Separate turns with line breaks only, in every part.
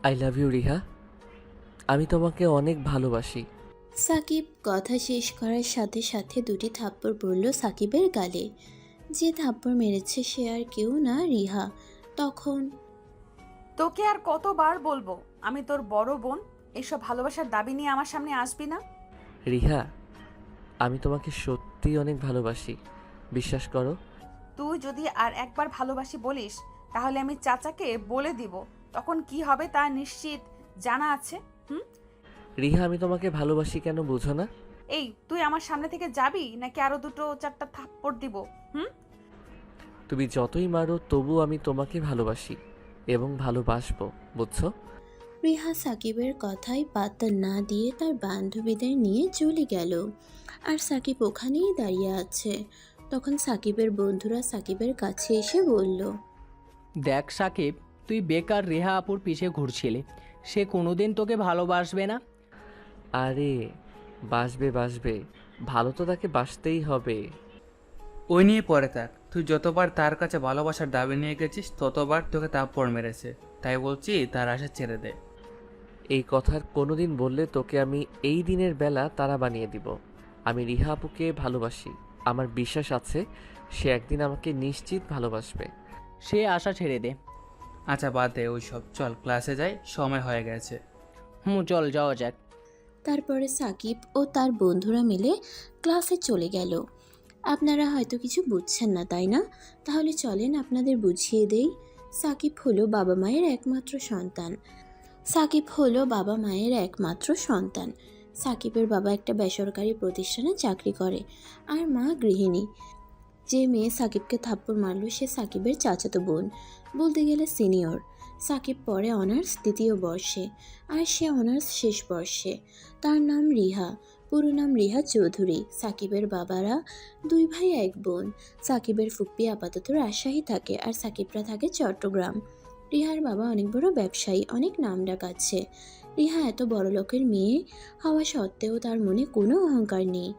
I love you Riha. আমি তোমাকে অনেক ভালোবাসি।
সাকিব কথা শেষ করার সাথে সাথে দুটি থাপ্পড় পড়ল সাকিবের গালে। যে থাপ্পড় মেরেছে সে আর কেউ না, রিহা। তখন
তোকে আর কতবার বলবো আমি তোর বড় বোন, এইসব ভালোবাসার দাবি নিয়ে আমার সামনে আসবি না।
রিহা, আমি তোমাকে সত্যি অনেক ভালোবাসি, বিশ্বাস করো।
তুই যদি আর একবার ভালোবাসি বলিস তাহলে আমি চাচাকে বলে দিব, তখন কি হবে তা নিশ্চিত জানা আছে। হুম।
রিহা, আমি তোমাকে ভালোবাসি কেন বুঝো না?
এই তুই আমার সামনে থেকে যাবি নাকি আরো দুটো চারটা থাপ্পড় দিব? হুম।
তুমি যতই মারো তবু আমি তোমাকে ভালোবাসি এবং ভালোবাসবো, বুঝছো?
রিহা সাকিবের কথায় পাত্তা না দিয়ে তার বান্ধবীদের নিয়ে চলে গেল। আর সাকিব ওখানেই দাঁড়িয়ে আছে। তখন সাকিবের বন্ধুরা সাকিবের কাছে এসে বলল,
দেখ সাকিব, তুই বেকার রেহা আপুর পিছে ঘুরছিলি। সে কোনোদিন তোকে ভালোবাসবে না।
আরে বাসবে বাসবে, ভালো তো তাকে বাসতেই হবে।
ওই নিয়ে পরে থাক। তুই যতবার তার কাছে ভালোবাসার দাবি নিয়ে গেছিস ততবার তোকে থাপ্পড় মেরেছে। তাই বলছি তার আশা ছেড়ে দে।
এই কথার কোনোদিন বললে তোকে আমি এই দিনের বেলা তারা বানিয়ে দিব। আমি রিহা আপুকে ভালোবাসি, আমার বিশ্বাস আছে সে একদিন আমাকে নিশ্চিত ভালোবাসবে।
সে আশা ছেড়ে দে।
আচ্ছা বাদ দে ওই সব, চল ক্লাসে যাই, সময় হয়ে গেছে।
চল যাওয়া যাক।
তারপরে সাকিব ও তার বন্ধুরা মিলে ক্লাসে চলে গেল। আপনারা হয়তো কিছু বুঝছেন না, তাই না? তাহলে চলেন আপনাদের বুঝিয়ে দেই। সাকিব হলো বাবা মায়ের একমাত্র সন্তান। সাকিব হলো বাবা মায়ের একমাত্র সন্তান। সাকিবের বাবা একটা বেসরকারি প্রতিষ্ঠানে চাকরি করে আর মা গৃহিণী। যে মেয়ে সাকিবকে থাপ্পড় মারল সে সাকিবের চাচাতো বোন, বলতে গেলে সিনিয়র। সাকিব পড়ে অনার্স দ্বিতীয় বর্ষে আর সে অনার্স শেষ বর্ষে। তার নাম রিহা, পুরো নাম রিহা চৌধুরী। সাকিবের বাবারা দুই ভাই এক বোন। সাকিবের ফুপ্পি আপাতত রাজশাহী থাকে আর সাকিবরা থাকে চট্টগ্রাম। রিহার বাবা অনেক বড় ব্যবসায়ী, অনেক নামডাক আছে। রিহা এত বড় লোকের মেয়ে হওয়া সত্ত্বেও তার মনে কোনো অহংকার নেই,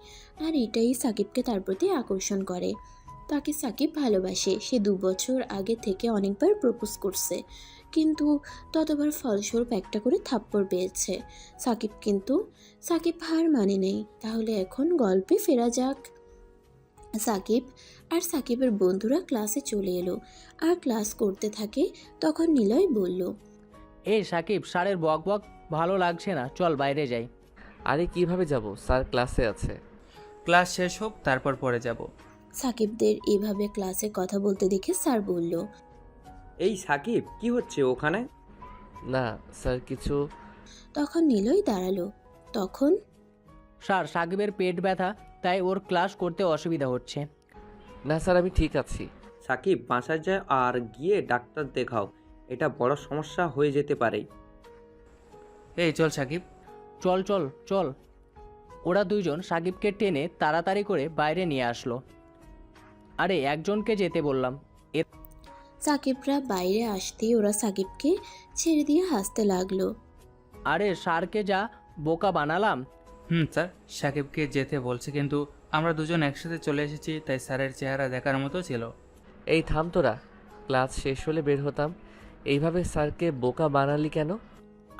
আর এটাই সাকিবকে তার প্রতি আকর্ষণ করে। তাকে সাকিব ভালোবাসে। সে 2 বছর আগে থেকে অনেকবার প্রপোজ করছে, কিন্তু ততবার ফলস্বরূপ একটা করে থাপ্পড় পেয়েছে সাকিব হার মানে নেই। তাহলে এখন গল্পে ফেরা যাক। সাকিব আর সাকিবের বন্ধুরা ক্লাসে চলে এলো আর ক্লাস করতে থাকে। তখন নিলয় বলল,
এই সাকিব, স্যারের বক বক ভালো লাগছে না, চল বাইরে যাই।
আরে কিভাবে যাব, স্যার ক্লাসে আছে।
ক্লাস শেষ হোক তারপর পরে যাব।
সাকিবদের এভাবে ক্লাসে কথা বলতে দেখে স্যার বলল,
এই সাকিব, কি হচ্ছে ওখানে?
না স্যার, কিছু।
তখন নিলয় দাঁড়ালো। তখন
স্যার, সাকিবের পেট ব্যথা, তাই ওর ক্লাস করতে অসুবিধা হচ্ছে।
না স্যার, আমি ঠিক আছি।
সাকিব, বাসায় যায় আর গিয়ে ডাক্তার দেখাও, এটা বড় সমস্যা হয়ে যেতে পারে।
এই চল সাকিব।
চল চল চল। ওরা দুইজন সাকিবকে টেনে তাড়াতাড়ি করে বাইরে নিয়ে আসলো। আরে একজনকে যেতে বললাম।
সাকিবরা বাইরে আসতেই ওরা সাকিবকে ছেড়ে দিয়ে হাসতে লাগলো।
আরে স্যারকে যা বোকা বানালাম।
স্যার, সাকিবকে যেতে বলছে কিন্তু আমরা দুজন একসাথে চলে এসেছি, তাই স্যারের চেহারা দেখার মতো ছিল।
এই থাম তোরা, ক্লাস শেষ হলে বের হতাম। এইভাবে স্যারকে বোকা বানালি কেন?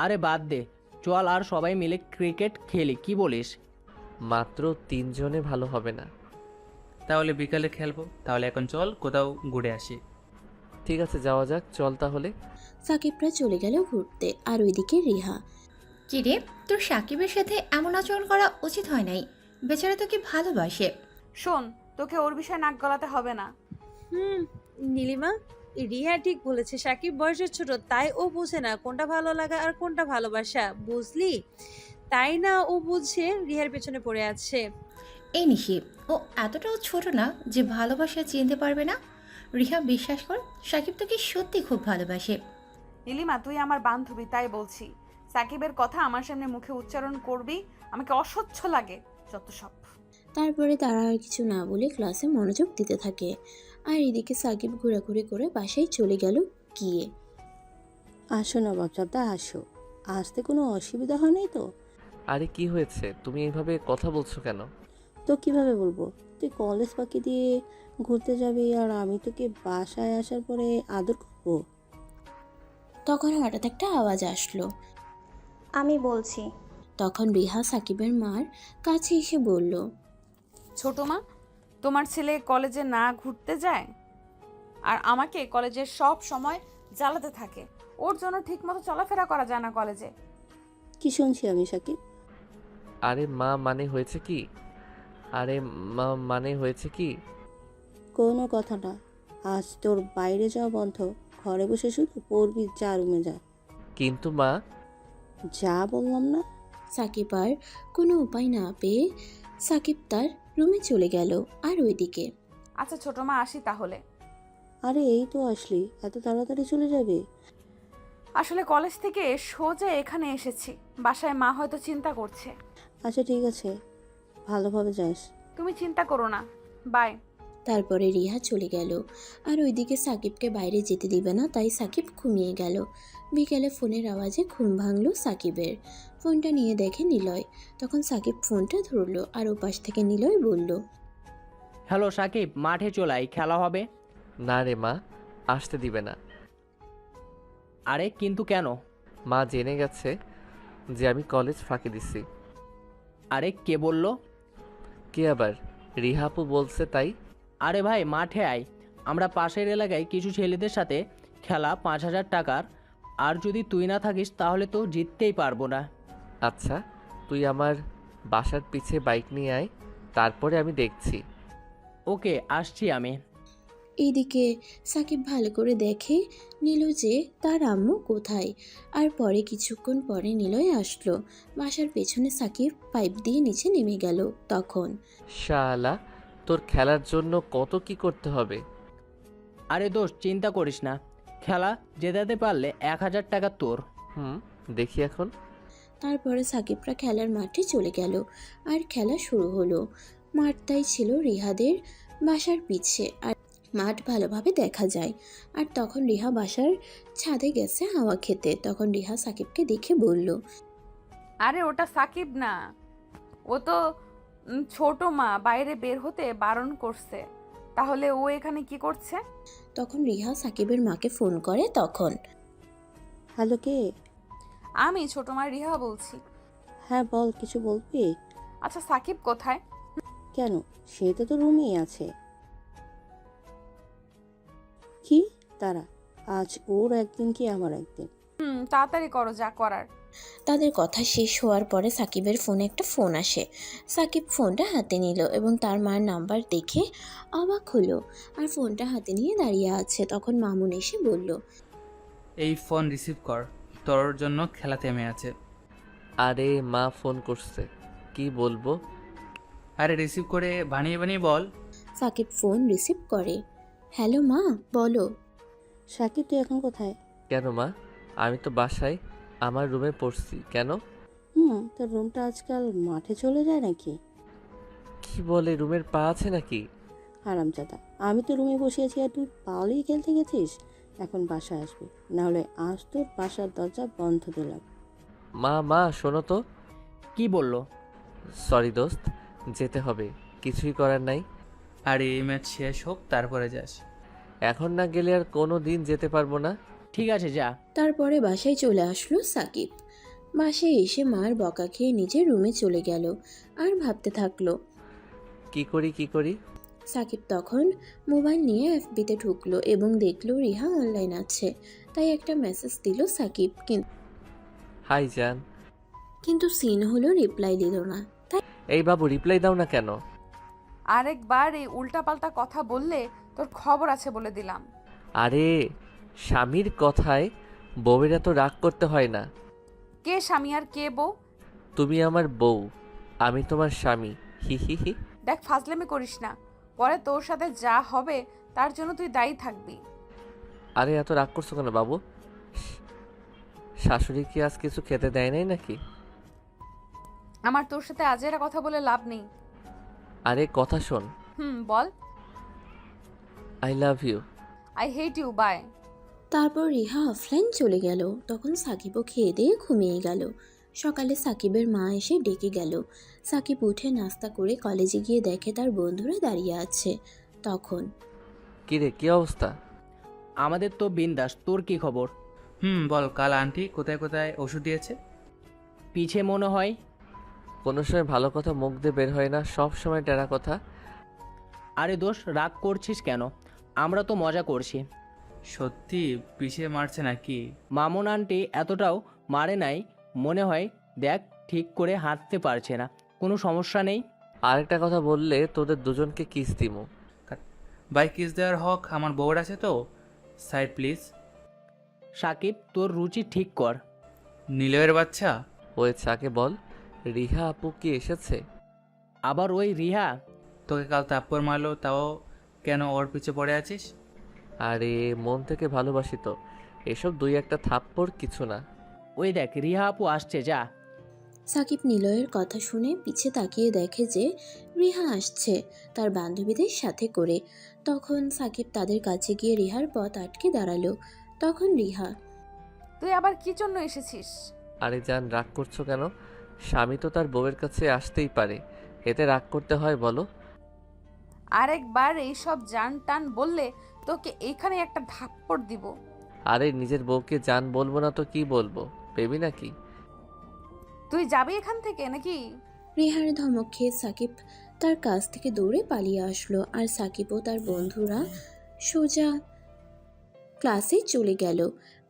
আরে বাদ দে, চল আর সবাই মিলে ক্রিকেট খেলি, কি বলিস?
মাত্র 3 জনে ভালো হবে না।
তাহলে বিকালে খেলবো। তাহলে এখন চল কোথাও ঘুরে আসি।
ঠিক আছে, যাওয়া যাক, চল তাহলে।
সাকিবরা চলে গেল ঘুরতে, আর ওইদিকে রিহা।
কিরে, তোর সাকিবের সাথে এমন আচরণ করা উচিত হয় নাই। বেচারা তোকে ভালোবাসে।
শোন, তোকে ওর বিষয়ে নাক গলাতে হবে না।
নীলিমা, রিহা ঠিক বলেছে। সাকিব বয়সে ছোট, তাই ও বোঝে না কোনটা ভালো লাগা আর কোনটা ভালোবাসা, বুঝলি? তাই না ও বুঝে রিহার পেছনে পড়ে আছে।
এই নিশি, ও এতটাও ছোট না যে ভালোবাসা চিনতে পারবে না। রিহা, বিশ্বাস কর, সাকিব তোকে সত্যি খুব ভালোবাসে।
নীলিমা, তুই আমার বান্ধবী তাই বলছি। সাকিবের কথা আমার সামনে মুখে উচ্চারণ করবি, আমাকে অসহ্য লাগে যত সব।
তারপরে তারা আর কিছু না বলে ক্লাসে মনোযোগ দিতে থাকে। আর এদিকে সাকিব ঘোরাঘুরি করে বাসায় চলে গেল গিয়ে।
আসো নবাব সাহেবদা, আসো। আসতে কোনো অসুবিধা হয় নাই তো?
আরে কি হয়েছে, তুমি এইভাবে কথা বলছো কেন?
তো কিভাবে বলবো? তুই কলেজ ফাঁকি দিয়ে ঘুরতে যাবি আর আমি তোকে বাসায় আসার পরে আদর করবো?
তখন হঠাৎ একটা আওয়াজ আসলো।
আমি বলছি।
তখন রিহা সাকিবের মার কাছে এসে বলল,
ছোট মা, তোমার ছেলে কলেজে না ঘুরতে যায় আর আমাকে কলেজের সব সময় জ্বালাতে থাকে। ওর জন্য ঠিকমতো চলাফেরা করা যায় না কলেজে।
কি শুনছি আমি সাকিব?
আরে মা মানে হয়েছে কি? আরে মা মানে হয়েছে কি?
কোনো কথা না। আজ তোর বাইরে যাওয়া বন্ধ, ঘরে বসে শুধু পড়বি, যা রুমে যা।
কিন্তু মা।
যা বললাম না?
সাকিব আর কোনো উপায় না পেয়ে সাকিব তার রুমে চলে গেল। আর ওইদিকে,
আচ্ছা ছোট মা, আসি তাহলে।
আরে এই তো আসলি, এত তাড়াতাড়ি চলে যাবে?
আসলে কলেজ থেকে সোজা এখানে এসেছি। বাসায় মা হয়তো চিন্তা করছে।
আচ্ছা ঠিক আছে, ভালোভাবে যাস।
তুমি চিন্তা করো না, বাই।
তারপরে রিহা চলে গেল। আর ওইদিকে সাকিবকে বাইরে যেতে দিবে না, তাই সাকিব ঘুমিয়ে গেল। বিকেলে ফোনের আওয়াজে ঘুম ভাঙলো সাকিবের। ফোনটা নিয়ে দেখে নিলয়। তখন সাকিব ফোনটা ধরলো আর ওপাশ থেকে নিলয় বলল,
হ্যালো সাকিব, মাঠে চলাই, খেলা হবে।
না রে মা, আসতে দিবে না।
আরে কিন্তু কেন?
মা জেনে গেছে যে আমি কলেজ ফাঁকি দিছি।
আরে কে বলল?
কে আবার? রিহাপু বলছে তাই।
আরে ভাই মাঠে আয়, আমরা পাশের এলাকায় কিছু ছেলেদের সাথে খেলা 5,000 টাকার। আর যদি তুই না থাকিস তাহলে তো জিততেই পারবো না।
আচ্ছা, তুই আমার বাসার পিছে বাইক নিয়ে আয়, তারপরে আমি দেখছি।
ওকে, আসছি আমি।
এইদিকে সাকিব ভালো করে দেখে নিল যে তার আম্মু কোথায়। আর পরে কিছুক্ষণ পরে নিলয় আসলো। বাসার পেছনে সাকিব পাইপ দিয়ে নিচে নেমে গেল। তখন,
শালা, তোর খেলার জন্য কত কি করতে হবে।
আরে দোস্ত, চিন্তা করিস না, খেলা জেতাতে পারলে 1,000 টাকা তোর।
দেখি এখন।
তারপরে সাকিবরা খেলার মাঠে চলে গেল। আর খেলা শুরু হলো। মাঠটাই ছিল রিহাদের বাসার পিছে, আর মাঠ ভালোভাবে দেখা যায়। আর তখন রিহা বাসার ছাদে গেছে হাওয়া খেতে। তখন রিহা সাকিবকে দেখে বলল,
আরে ওটা সাকিব না, ও তো ছোট মা বাইরে বের হতে বারণ করছে। তাহলে ও এখানে কি করছে?
তখন রিহা সাকিবের মাকে ফোন করে। তখন,
হ্যালো, কে?
আমি ছোট মা রিহা বলছি।
হ্যাঁ বল, কিছু বলবি?
আচ্ছা সাকিব কোথায়?
কেন, সে তো রুমেই আছে। কি তারা? আজ ওর একদিন কি আমার একদিন?
তাড়াতাড়ি করো যা করার।
তাদের কথা শেষ হওয়ার পরে সাকিবের ফোনে একটা ফোন আসে। সাকিব ফোনটা হাতে নিল এবং তার মার নাম্বার দেখে অবাক হলো। আর ফোনটা হাতে নিয়ে দাঁড়িয়ে আছে। তখন মামুন এসে বলল,
এই ফোন রিসিভ কর, তোর জন্য খেলা থেমে আছে।
আরে মা ফোন করছে, কি বলবো?
আরে রিসিভ করে বানিয়ে বানিয়ে বল।
সাকিব ফোন রিসিভ করে। হ্যালো মা, বলো।
সাকিব, তুই এখন কোথায়?
কেন মা? আমি তো বাসায় আমার রুমে পড়ছি। কেন?
তোর রুমটা আজকাল মাঠে চলে যায় নাকি?
কি বলে, রুমের পা আছে নাকি?
হারামজাদা, আমি তো রুমে বসে আছি আর তুই পালিয়ে খেলতে গেছিস। এখন বাসায় আসবি, নাহলে আজ তোর বাসার দরজা বন্ধ দিলাম।
মা শোনো তো।
কি বললো?
সরি দোস্ত, যেতে হবে, কিছুই করার নাই।
আর এই ম্যাচ শেষ হোক তারপরে যাস।
এখন না গেলে আর কোনো দিন যেতে পারবো না।
ঠিক আছে, যা।
তারপরে বাসায় চলে আসলো সাকিব। বাসায় এসে মার বকা খেয়ে নিজের রুমে চলে গেল। আর ভাবতে থাকলো।
কি করি।
সাকিব তখন মোবাইল নিয়ে এফবিতে ঢুকলো এবং দেখলো রিহা অনলাইন আছে। তাই একটা মেসেজ দিল সাকিব,
হাই জান।
কিন্তু সিন হলো রিপ্লাই দিল না। তাই,
এই বাবু, রিপ্লাই দাও না কেন?
আরেকবার এই উল্টাপাল্টা কথা বললে তোর খবর আছে বলে দিলাম।
আরে স্বামীর কথায় বউয়ের এত রাগ করতে হয় না।
কে স্বামী আর কে বউ?
তুমি আমার বউ, আমি তোমার স্বামী। হি।
দেখ, ফাজলামি করিস না, পরে তোর সাথে যা হবে তার জন্য তুই দায়ী থাকবি।
আরে এত রাগ করছো কেন বাবু? শাশুড়ি কি আজ কিছু খেতে দেয় নাই নাকি?
আমার তোর সাথে আজেরা কথা বলে লাভ নেই।
আরে কথা শোন।
বল।
I love you.
I hate you, bye.
তারপর রিহা অফলাইন চলে গেল। তখন সাকিবও খেয়ে দিয়ে ঘুমিয়ে গেল। সকালে সাকিবের মা এসে ডেকে গেল। সাকিব উঠে নাস্তা করে কলেজে গিয়ে দেখে তার বন্ধুরা দাঁড়িয়ে আছে। তখন,
কিরে, কি অবস্থা?
আমাদের তো বিন্দাস, তোর কি খবর?
বল কাল আন্টি কোথায় কোথায় ওষুধ দিয়েছে?
পিছে মনে হয়।
কোনো সময় ভালো কথা মুখ দিয়ে বের হয় না, সব সময় টেরা কথা।
আরে দোষ, রাগ করছিস কেন? আমরা তো মজা করছি।
সত্যি পিছিয়ে মারছে নাকি?
মামুন আন্টি এতটাও মারে নাই মনে হয়। দেখ, ঠিক করে হাঁটতে পারছে না। কোনো সমস্যা নেই।
আরেকটা কথা বললে তোদের দুজনকে কিস দিমু।
ভাই কিস দেওয়ার হক আমার বউর আছে তো। Side please.
সাকিব, তোর রুচি ঠিক কর।
নীলয়ের বাচ্চা।
ওই চাকে বল, রিহা আপু কি এসেছে?
আবার ওই রিহা?
তোকে কাল তাপ্পর মারলো, তাও কেন ওর পিছে পড়ে আছিস?
আরে মন থেকে ভালোবাসি তো, এসব দুই একটা থাপ্পড় কিছু না।
ওই দেখ, রিহা আপু আসছে, যা।
সাকিব নিলয়ের কথা শুনে পিছে তাকিয়ে দেখে যে রিহা আসছে তার বান্ধবীদের সাথে করে। তখন সাকিব তাদের কাছে গিয়ে রিহার পথ আটকে দাঁড়ালো। তখন রিহা,
তুই আবার কি জন্য এসেছিস?
আরে জান, রাগ করছো কেন? স্বামী তো তার বউয়ের কাছে আসতেই পারে, এতে রাগ করতে হয় বলো?
আরেকবার এইসব জান টান বললে তোকে এইখানে একটা থাপ্পড় দিব।
আরে নিজের বউকে জান বলবো না তো কি বলবো, বেবি নাকি?
তুই যাবি এখান থেকে নাকি?
রিহার ধমক খেয়ে সাকিব তার কাছ থেকে দৌড়ে পালিয়ে আসলো। আর সাকিব ও তার বন্ধুরা সোজা ক্লাসে চলে গেল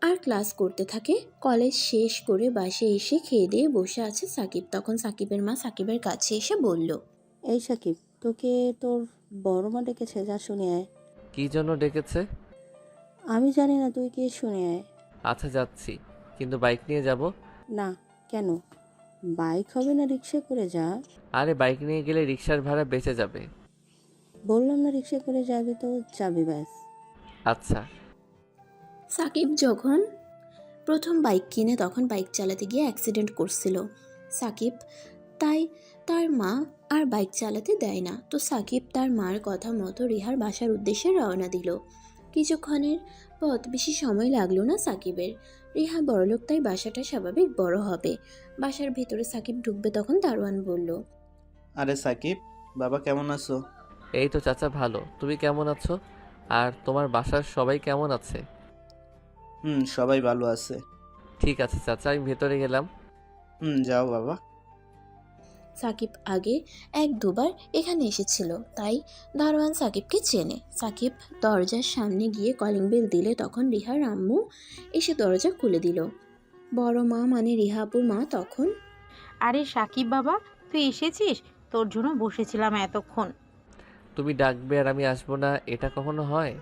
আর ক্লাস করতে থাকে। কলেজ শেষ করে বাসে এসে খেয়ে দিয়ে বসে আছে সাকিব। তখন সাকিবের মা সাকিবের কাছে এসে বলল,
এই সাকিব, তোকে তোর বড় মা ডেকেছে, যা শুনে আয়।
কি জন্য ডেকেছে?
আমি জানি না, তুই কে শুনে আয়।
আচ্ছা যাচ্ছি, কিন্তু বাইক নিয়ে যাব।
না, কেন? বাইক হবে না, রিক্সা করে যা।
আরে বাইক নিয়ে গেলে রিক্সার ভাড়া বেঁচে যাবে।
বললাম না রিক্সা করে যাবি তো যাবি, ব্যাস।
আচ্ছা।
সাকিব যখন প্রথম বাইক কিনে তখন বাইক চালাতে গিয়ে অ্যাক্সিডেন্ট করছিল সাকিব, তাই তার মা আর বাইক চালাতে দেয় না। তো সাকিব তার মার কথা মতো রিহার বাসার উদ্দেশ্যে রওনা দিল। কিছুক্ষণের পথ, বেশি সময় লাগলো না সাকিবের। রিহা বড়লোক, তাই বাসাটা স্বাভাবিক বড় হবে। বাসার ভেতরে সাকিব ঢুকবে তখন দারোয়ান বলল,
আরে সাকিব, বাবা কেমন আছো?
এই তো চাচা ভালো, তুমি কেমন আছো? আর তোমার বাসার সবাই কেমন আছে?
সবাই ভালো আছে।
ঠিক আছে চাচা, আমি ভেতরে গেলাম।
যাও বাবা।
সাকিব আগে এক দুবার এখানে এসেছিল, তাই দারোয়ান সাকিবকে চেনে। সাকিব দরজার সামনে গিয়ে কলিং বেল দিলে তখন রিহার আম্মু এসে দরজা খুলে দিল। বড় মা মানে রিহা আপুর মা তখন,
আরে সাকিব বাবা, তুই এসেছিস? তোর জন্য বসেছিলাম এতক্ষণ।
তুমি ডাকবে আর আমি আসবো না, এটা কখনো হয়?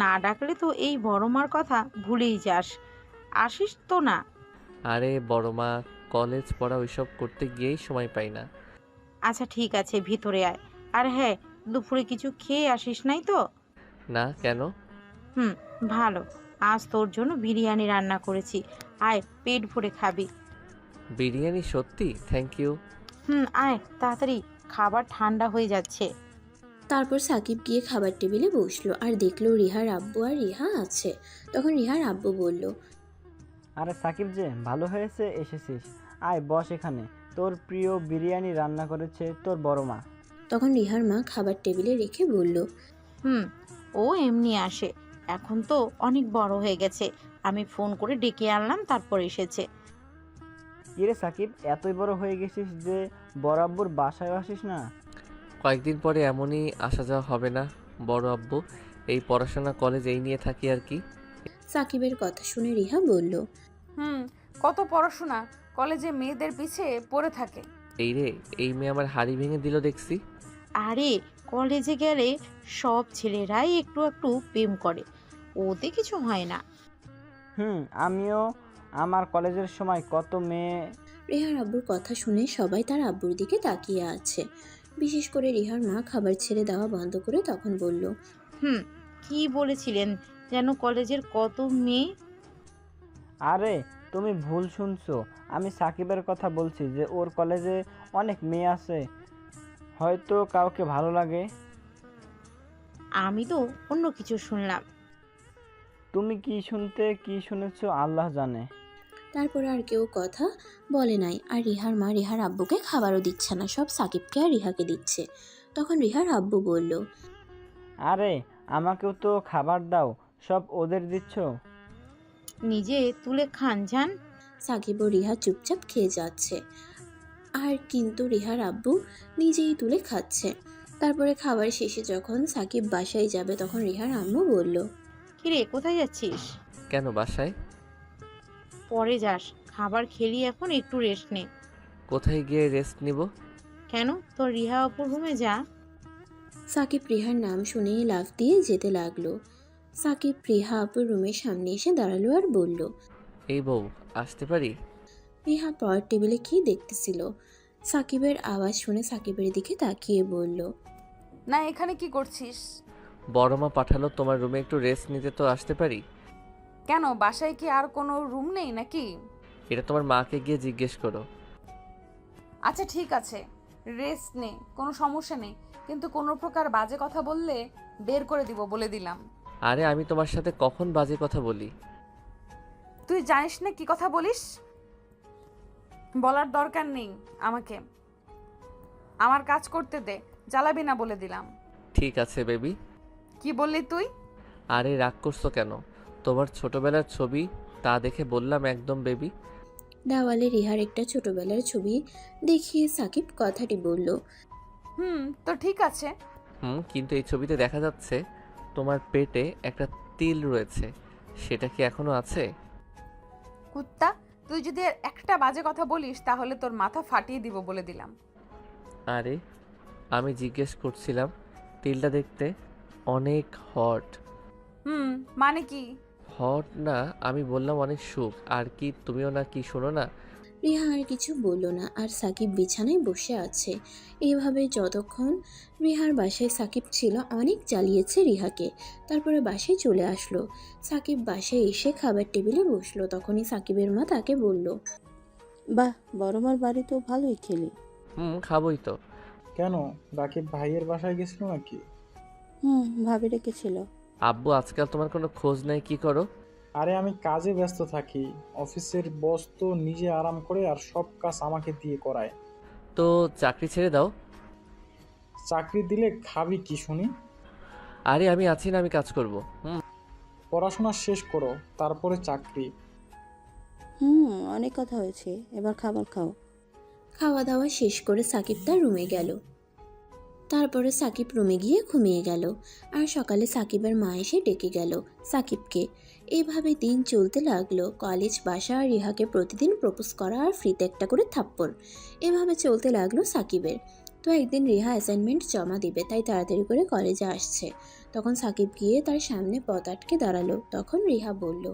না ডাকলে তো এই বড় মার কথা ভুলেই যাস। আসিস তো না।
আরে বড় মা, কলেজ পড়া ওইসব করতে গিয়েই সময় পাই না।
আচ্ছা ঠিক আছে, ভিতরে আয়। আর হ্যাঁ, দুপুরে কিছু খেয়ে আসিস নাই তো?
না, কেন?
ভালো, আজ তোর জন্য বিরিয়ানি রান্না করেছি। আয়, পেট ভরে খাবি।
বিরিয়ানি? সত্যি? Thank you.
আয় তাড়াতাড়ি, খাবার ঠান্ডা হয়ে যাচ্ছে।
তারপর সাকিব গিয়ে খাবার টেবিলে বসলো আর দেখলো রিহার আব্বু আর রিহা আছে। তখন রিহার আব্বু বলল,
আরে সাকিব যে, ভালো হয়েছে এসেছিস। আয় বস এখানে, তোর প্রিয় বিরিয়ানি রান্না করেছে তোর বড় মা।
তখন রিহার মা খাবার টেবিলে রেখে বলল,
ও এমনি আসে, এখন তো অনেক বড় হয়ে গেছে। আমি ফোন করে ডেকে আনলাম, তারপর এসেছে।
কিরে সাকিব, এতই বড় হয়ে গেছিস যে বড় আব্বুর বাসায় আসিস না?
কয়েকদিন পরে এমনই আসা যাওয়া হবে না বড় আব্বু, এই পড়াশোনা কলেজ এই নিয়ে থাকি আর কি।
সাকিবের কথা শুনে রিহা বলল,
কত পড়াশোনা, কলেজে মেয়েদের পিছে পড়ে থাকে।
এই রে, এই মেয়ে আমার হাড়ি ভেঙে দিল দেখছি।
আরে কলেজে গেলে সব ছেলেরাই একটু একটু প্রেম করে, ওতে কিছু হয় না।
আমিও আমার কলেজের সময় কত মেয়ে।
রিহার আব্বুর কথা শুনে সবাই তার আব্বুর দিকে তাকিয়ে আছে। বিশেষ করে রিহার মা খাবার ছেড়ে দেওয়া বন্ধ করে তখন বলল,
কি বলেছিলেন যেন, কলেজের কত মেয়ে?
আরে তুমি ভুল শুনছো, আমি সাকিবের কথা বলছি যে ওর কলেজে অনেক মেয়ে আছে, হয়তো কাউকে ভালো লাগে।
আমি তো অন্য কিছু শুনলাম।
তুমি কি শুনেছো আল্লাহ জানে।
তারপর আর কেউ কথা বলে নাই। আর রিহার মা রিহার আব্বুকে খাবারও দিচ্ছে না, সব সাকিবকে আর রিহাকে দিচ্ছে। তখন রিহার আব্বু বলল,
আরে আমাকেও তো খাবার দাও, সব ওদের দিচ্ছ।
নিজে তুলে খান যান।
সাকিব ও রিহা চুপচাপ খেয়ে যাচ্ছে, আর কিন্তু রিহার আব্বু নিজেই তুলে খাচ্ছে। তারপরে খাবার শেষে যখন সাকিব বাসায় যাবে তখন রিহার আম্মু বলল,
কিরে কোথায় যাচ্ছিস?
কেন বাসায়?
পরে যাস, খাবার খেলি এখন, একটু রেস্ট নে।
কোথায় গিয়ে রেস্ট নিব?
কেন, তোর রিহা অপুর রুমে যা।
সাকিব রিহার নাম শুনেই লাফ দিয়ে যেতে লাগলো। সাকিব রিহা আপুর রুমের সামনে এসে দাঁড়ালো আর বলল,
এই বউ, আসতে পারি?
রিহা পরের টেবিলে কি দেখতেছিল। সাকিবের আওয়াজ শুনে সাকিবের দিকে তাকিয়ে বলল,
না, এখানে কি করছিস?
বড় মা পাঠালো তোমার রুমে একটু রেস্ট নিতে, তো আসতে পারি?
কেন, বাসায় কি আর কোনো রুম নেই নাকি?
এটা তোমার মাকে গিয়ে জিজ্ঞেস করো।
আচ্ছা ঠিক আছে, রেস্ট নে, কোনো সমস্যা নেই, কিন্তু কোনো প্রকার বাজে কথা বললে বের করে দিব, বলে দিলাম।
আরে আমি তোমার সাথে কখন বাজে কথা বলি?
তুই জানিস না কি কথা বলিস? বলার দরকার নেই আমাকে, আমার কাজ করতে দে, জ্বালাবি না বলে দিলাম।
ঠিক আছে বেবি।
কি বললি তুই?
আরে রাগ করছো কেন? তোমার ছোটবেলার ছবি, তা দেখে বললাম একদম বেবি।
দেওয়ালে রিহার একটা ছোটবেলার ছবি দেখিয়ে সাকিব কথাটি বলল।
তো ঠিক আছে।
কিন্তু এই ছবিতে দেখা যাচ্ছে তোমার পেটে একটা তিল রয়েছে, সেটা কি এখনো আছে?
কুত্তা, তুই যদি আর একটা বাজে কথা বলিস তাহলে তোর মাথা ফাটিয়ে দিব, বলে দিলাম।
আরে আমি জিজ্ঞেস করছিলাম, তিলটা দেখতে অনেক হট।
মানে কি?
হট না, আমি বললাম অনেক সুখ। আর কি তুমিও না কি শোনো না?
রিহা আর কিছু বলল না, আর সাকিব বিছানায় বসে আছে। এভাবে যতক্ষণ রিহার বাসায় সাকিব ছিল অনেক জ্বালিয়েছে রিহাকে। তারপরে বাসায় চলে আসলো। সাকিব বাসায় এসে খাবার টেবিলে বসলো। তখনই সাকিবের মা তাকে বলল,
বাহ, বড় মার বাড়ি তো ভালোই খেলি।
খাবোই তো।
কেন, রাকিব ভাইয়ের বাসায় গেছিল নাকি?
ভাবি রেখেছিল।
আব্বু আজকাল তোমার কোনো খোঁজ নেই, কি করো?
আরে আমি কাজে ব্যস্ত থাকি, অফিসের বস তো নিজে আরাম করে আর সব কাজ আমাকে দিয়ে করায়।
তো চাকরি ছেড়ে দাও।
চাকরি দিলে খাবি কি শুনি?
আরে আমি আছি না, আমি কাজ করব।
পড়াশোনা শেষ করো, তারপরে চাকরি।
অনেক কথা হয়েছে, এবার খাবার খাও।
খাওয়া দাওয়া শেষ করে সাকিব তার রুমে গেল। তারপরে সাকিব রুমে গিয়ে ঘুমিয়ে গেল। আর সকালে সাকিবের মা এসে ডেকে গেল সাকিবকে। এভাবে দিন চলতে লাগলো। কলেজ, বাসা আর রিহাকে প্রতিদিন প্রপোজ করা আর ফ্রিতে একটা করে থাপ্পড়, এভাবে চলতে লাগলো সাকিবের। তো একদিন রিহা অ্যাসাইনমেন্ট জমা দিবে, তাই তাড়াতাড়ি করে কলেজে আসছে। তখন সাকিব গিয়ে তার সামনে পথ আটকে দাঁড়ালো। তখন রিহা বলল,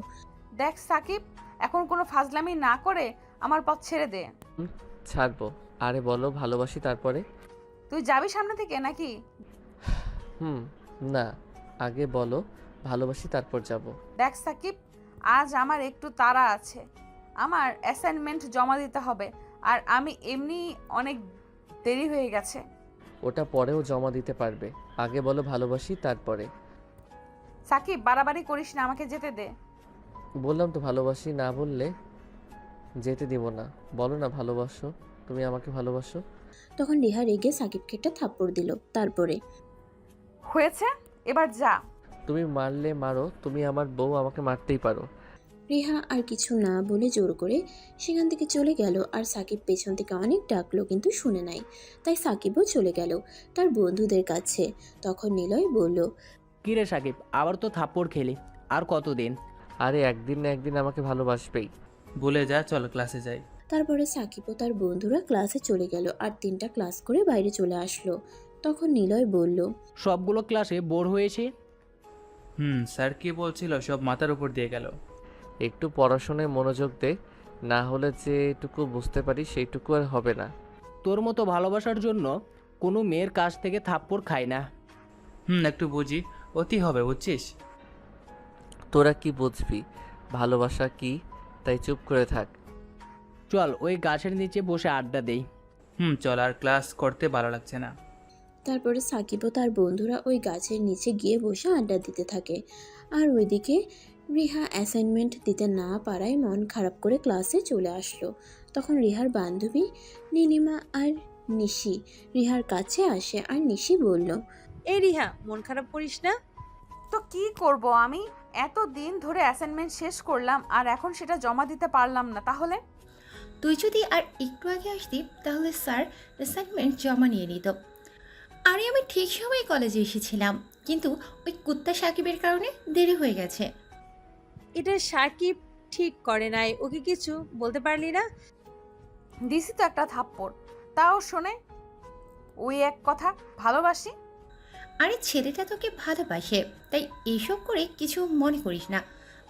দেখ সাকিব, এখন কোনো ফাজলামি না করে আমার পথ ছেড়ে দে।
ছাড়বো। আরে বলো ভালোবাসি, তারপরে?
তুই যাবি সামনে থেকে নাকি?
না, আগে বলো ভালোবাসি, তারপর যাব।
দেখ সাকিব, আজ আমার একটু তাড়া আছে, আমার অ্যাসাইনমেন্ট জমা দিতে হবে, আর আমি এমনি অনেক দেরি হয়ে গেছে।
ওটা পরেও জমা দিতে পারবে, আগে বলো ভালোবাসি, তারপরে।
সাকিব, বাড়াবাড়ি করিস না, আমাকে যেতে দে।
বললাম তো ভালোবাসি, না বললে যেতে দিব না। বলো না ভালোবাসো, তুমি আমাকে ভালোবাসো।
তখন রিহা রেগে সাকিবকে একটা থাপ্পড় দিল। তারপরে,
হয়েছে, এবার যা।
তুমি মারলে মারো, তুমি আমার বউ, আমাকে মারতেই পারো।
রিহা আর কিছু না বলে জোর করে সেখান থেকে চলে গেল। আর সাকিব পেছন থেকে অনেক ডাকলো, কিন্তু শুনে নাই। তাই সাকিবও চলে গেল তার বন্ধুদের কাছে। তখন নিলয় বলল,
কিরে সাকিব, আবার তো থাপ্পড় খেলি, আর কতদিন?
আরে একদিন না একদিন আমাকে ভালোবাসবেই।
বলে যা, চল ক্লাসে যাই।
তারপরে সাকিব ও তার বন্ধুরা ক্লাসে চলে গেল আর 3টা ক্লাস করে বাইরে চলে আসলো। তখন নিলয় বলল,
সবগুলো ক্লাসে বোর হয়েছে।
স্যার কি বলছিল সব মাথার উপর দিয়ে গেল।
একটু পড়াশোনায় মনোযোগ দে, না হলে যেটুকু বুঝতে পারি সেইটুকু আর হবে না।
তোর মতো ভালোবাসার জন্য কোনো মেয়ের কাছ থেকে থাপ্পড় খাই না।
একটু বুঝি, অতি হবে, বুঝছিস?
তোরা কি বুঝবি ভালোবাসা কি, তাই চুপ করে থাক।
চল ওই গাছের নিচে বসে আড্ডা দেই।
চল, আর ক্লাস করতে ভালো লাগছে না।
তারপরে সাকিব ও তার বন্ধুরা ওই গাছের নিচে গিয়ে বসে আড্ডা দিতে থাকে। আর ওইদিকে রিহা অ্যাসাইনমেন্ট দিতে না পারায় মন খারাপ করে ক্লাসে চলে আসলো। তখন রিহার বান্ধবী নীলিমা আর নিশি রিহার কাছে আসে। আর নিশি বলল,
এই রিহা, মন খারাপ করিস না।
তো কি করব আমি, এত দিন ধরে অ্যাসাইনমেন্ট শেষ করলাম আর এখন সেটা জমা দিতে পারলাম না, তাহলে?
তুই যদি আর একটু আগে আসতি তাহলে স্যার অ্যাসাইনমেন্ট জমা নিয়ে নিত। আরে আমি ঠিক সময় কলেজে এসেছিলাম, কিন্তু ওই কুত্তা সাকিবের কারণে দেরি হয়ে গেছে।
এটা সাকিব ঠিক করে নাই, ওকে কিছু বলতে পারলি না?
দিছি তো একটা থাপ্পড়, তাও শোনে। ওই এক কথা, ভালোবাসি।
আরে ছেলেটা তোকে ভালোবাসে, তাই এইসব করে কিছু মনে করিস না।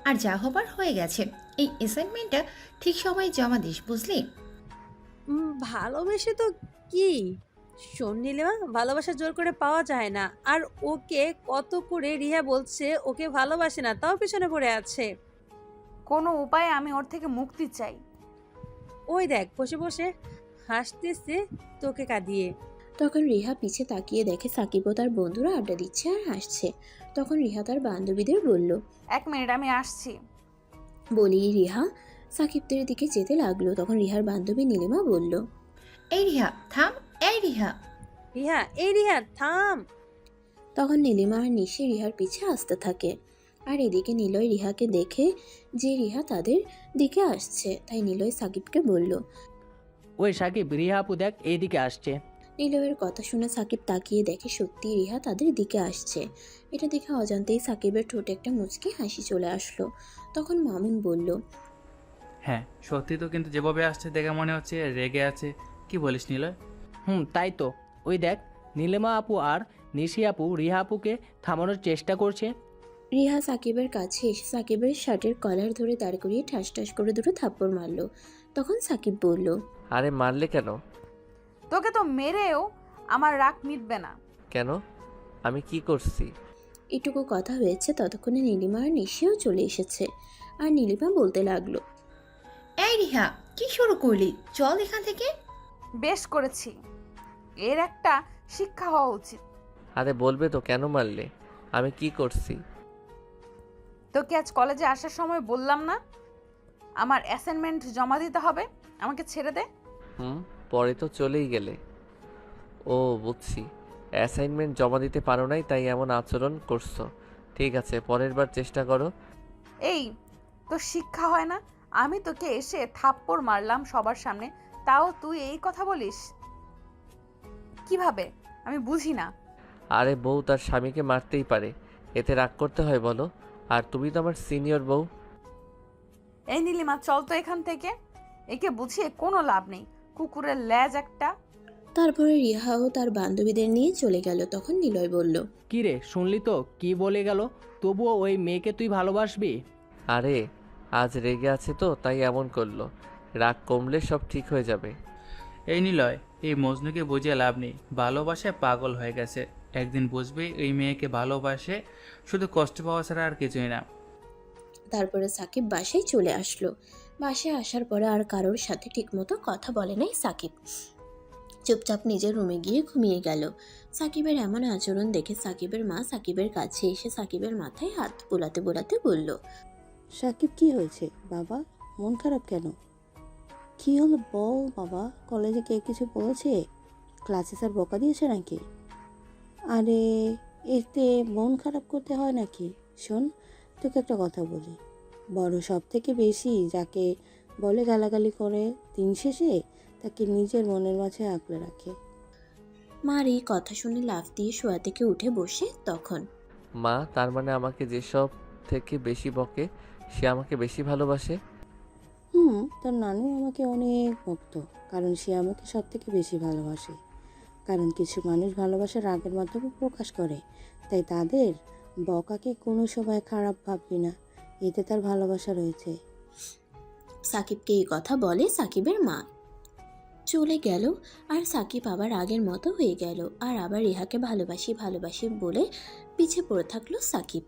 আর যা হবার হয়ে গেছে, এই অ্যাসাইনমেন্টটা ঠিক সময়ে জমা দিস, বুঝলি?
ভালোবেসে তো কি? শোন নীলিমা, ভালোবাসা জোর করে পাওয়া যায় না। আর ওকে কত করে রিহা বলছে ওকে ভালোবাসে না, তাও পিছনে পড়ে আছে।
কোনো উপায়ে আমি ওর থেকে মুক্তি চাই।
ওই দেখ বসে বসে হাসতেছে তোকে কাঁদিয়ে।
তখন রিহা পিছে তাকিয়ে দেখে সাকিব ও তার বন্ধুরা আড্ডা দিচ্ছে আর হাসছে। তখন রিহা তার বান্ধবীদের বলল,
1 মিনিট, আমি আসছি।
বলেই রিহা সাকিবদের দিকে যেতে লাগলো। তখন রিহার বান্ধবী নীলিমা বলল,
এই রিহা থাম, এই রিহা।
রিহা, এই রিহা থাম।
তখন নীলিমা আর নিশি রিহার পিছে আসতে থাকে। আর এদিকে নিলয় রিহাকে দেখে যে রিহা তাদের দিকে আসছে, তাই নিলয় সাকিবকে বলল।
ওই সাকিব, রিহা আপু দেখ এইদিকে আসছে।
নিলয়ের কথা শুনে সাকিব তাকিয়ে দেখে সত্যি রিহা তাদের দিকে আসছে। এটা দেখে অজান্তেই সাকিবের ঠোঁটে একটা মুচকি হাসি চলে আসলো। তখন মামুন বলল,
হ্যাঁ সত্যি তো, কিন্তু যেভাবে আসছে দেখে মনে হচ্ছে রেগে আছে। কি বলিস নিলয়?
তাই তো। ওই দেখ, নীলিমা আপু আর নিশি আপু রিহা আপুকে থামানোর চেষ্টা করছে।
রিহা সাকিবের কাছে এসে সাকিবের শার্টের কলার ধরে দাঁড় করিয়ে ঠাস ঠাস করে দুটো থাপ্পড় মারলো। তখন সাকিব বলল,
আরে মারলে কেন?
তোকে তো মেরেও আমার রাগ মিটবে না।
কেন? আমি কি করছি?
এটুকু কথা হয়েছে ততক্ষণে নীলিমা আর নিশিও চলে এসেছে। আর নীলিমা বলতে লাগলো,
এই রিহা, কি শুরু করলি? চল এখান থেকে।
বেশ করেছি, এর একটা শিক্ষা হওয়া উচিত।
আরে বলবে তো কেন মারলে? আমি কি করছি?
তোকে আজ কলেজে আসার সময় বললাম না আমার অ্যাসাইনমেন্ট জমা দিতে হবে? আমাকে ছেড়ে দে।
পরে তো চলেই গেলে। ও বুঝছি, অ্যাসাইনমেন্ট জমা দিতে পারো নাই তাই এমন আচরণ করছো। ঠিক আছে, পরের বার চেষ্টা করো।
এই তো শিক্ষা হয় না? আমি তোকে এসে থাপ্পড় মারলাম সবার সামনে, তাও তুই এই কথা বলিস কিভাবে? আমি বুঝি না।
আরে বউ তার স্বামীকে মারতেই পারে, এতে রাগ করতে হয় বলো? আর তুমি তো আমার সিনিয়র বউ।
এই নীলিমা, চল তো এখান থেকে। একে বুঝিয়ে কোনো লাভ নেই, কুকুরের লেজ একটা।
তারপরে রিহাও তার বান্ধবীদের নিয়ে চলে গেল। তখন নিলয় বলল,
কি রে, শুনলি তো কি বলে গেল? তবুও ওই মেয়েকে তুই ভালোবাসবি?
আরে আজ রেগে আছে তো তাই এমন করলো, রাগ কমলে সব ঠিক হয়ে যাবে।
এই নিলয়, এই মজনুকে বুঝিয়ে লাভ নেই, ভালোবাসায় পাগল হয়ে গেছে। একদিন বুঝবে এই মেয়েকে ভালোবাসে, শুধু কষ্ট পাওয়া ছাড়া আর কিছুই না।
তারপরে সাকিব বাসায় চলে আসলো। বাসায় আসার পরে আর কারোর সাথে ঠিকমতো কথা বলে নাই সাকিব। চুপচাপ নিজের রুমে গিয়ে ঘুমিয়ে গেল। সাকিবের এমন আচরণ দেখে সাকিবের মা সাকিবের কাছে এসে সাকিবের মাথায় হাত বোলাতে বোলাতে বলল,
সাকিব কি হয়েছে বাবা? মন খারাপ কেন? কি হলো বল বাবা? কলেজে কে কিছু বলেছে? ক্লাসে স্যার বকা দিয়েছে নাকি? আরে এতে মন খারাপ করতে হয় নাকি? শোন, তোকে একটা কথা বলি, বড় সব থেকে বেশি যাকে বলে গালাগালি করে, দিন শেষে তাকে নিজের মনের মাঝে আঁকড়ে রাখে।
মার এই কথা শুনে লাফ দিয়ে শোয়া থেকে উঠে বসে। তখন
মা, তার মানে আমাকে যেসব থেকে বেশি বকে সে আমাকে বেশি ভালোবাসে?
তোর নানু আমাকে অনেক বকত, কারণ সে আমাকে সব থেকে বেশি ভালোবাসে। কারণ কিছু মানুষ ভালোবাসার রাগের মাধ্যমে প্রকাশ করে, তাই তাদের বকাকে কোনো সময় খারাপ ভাববি না, এতে তার ভালোবাসা রয়েছে।
সাকিবকে এই কথা বলে সাকিবের মা। চলে গেল। আর সাকিব আবার আগের মতো হয়ে গেল, আর আবার রিহাকে ভালোবাসি ভালোবাসি বলে পিছে পড়ে থাকলো সাকিব।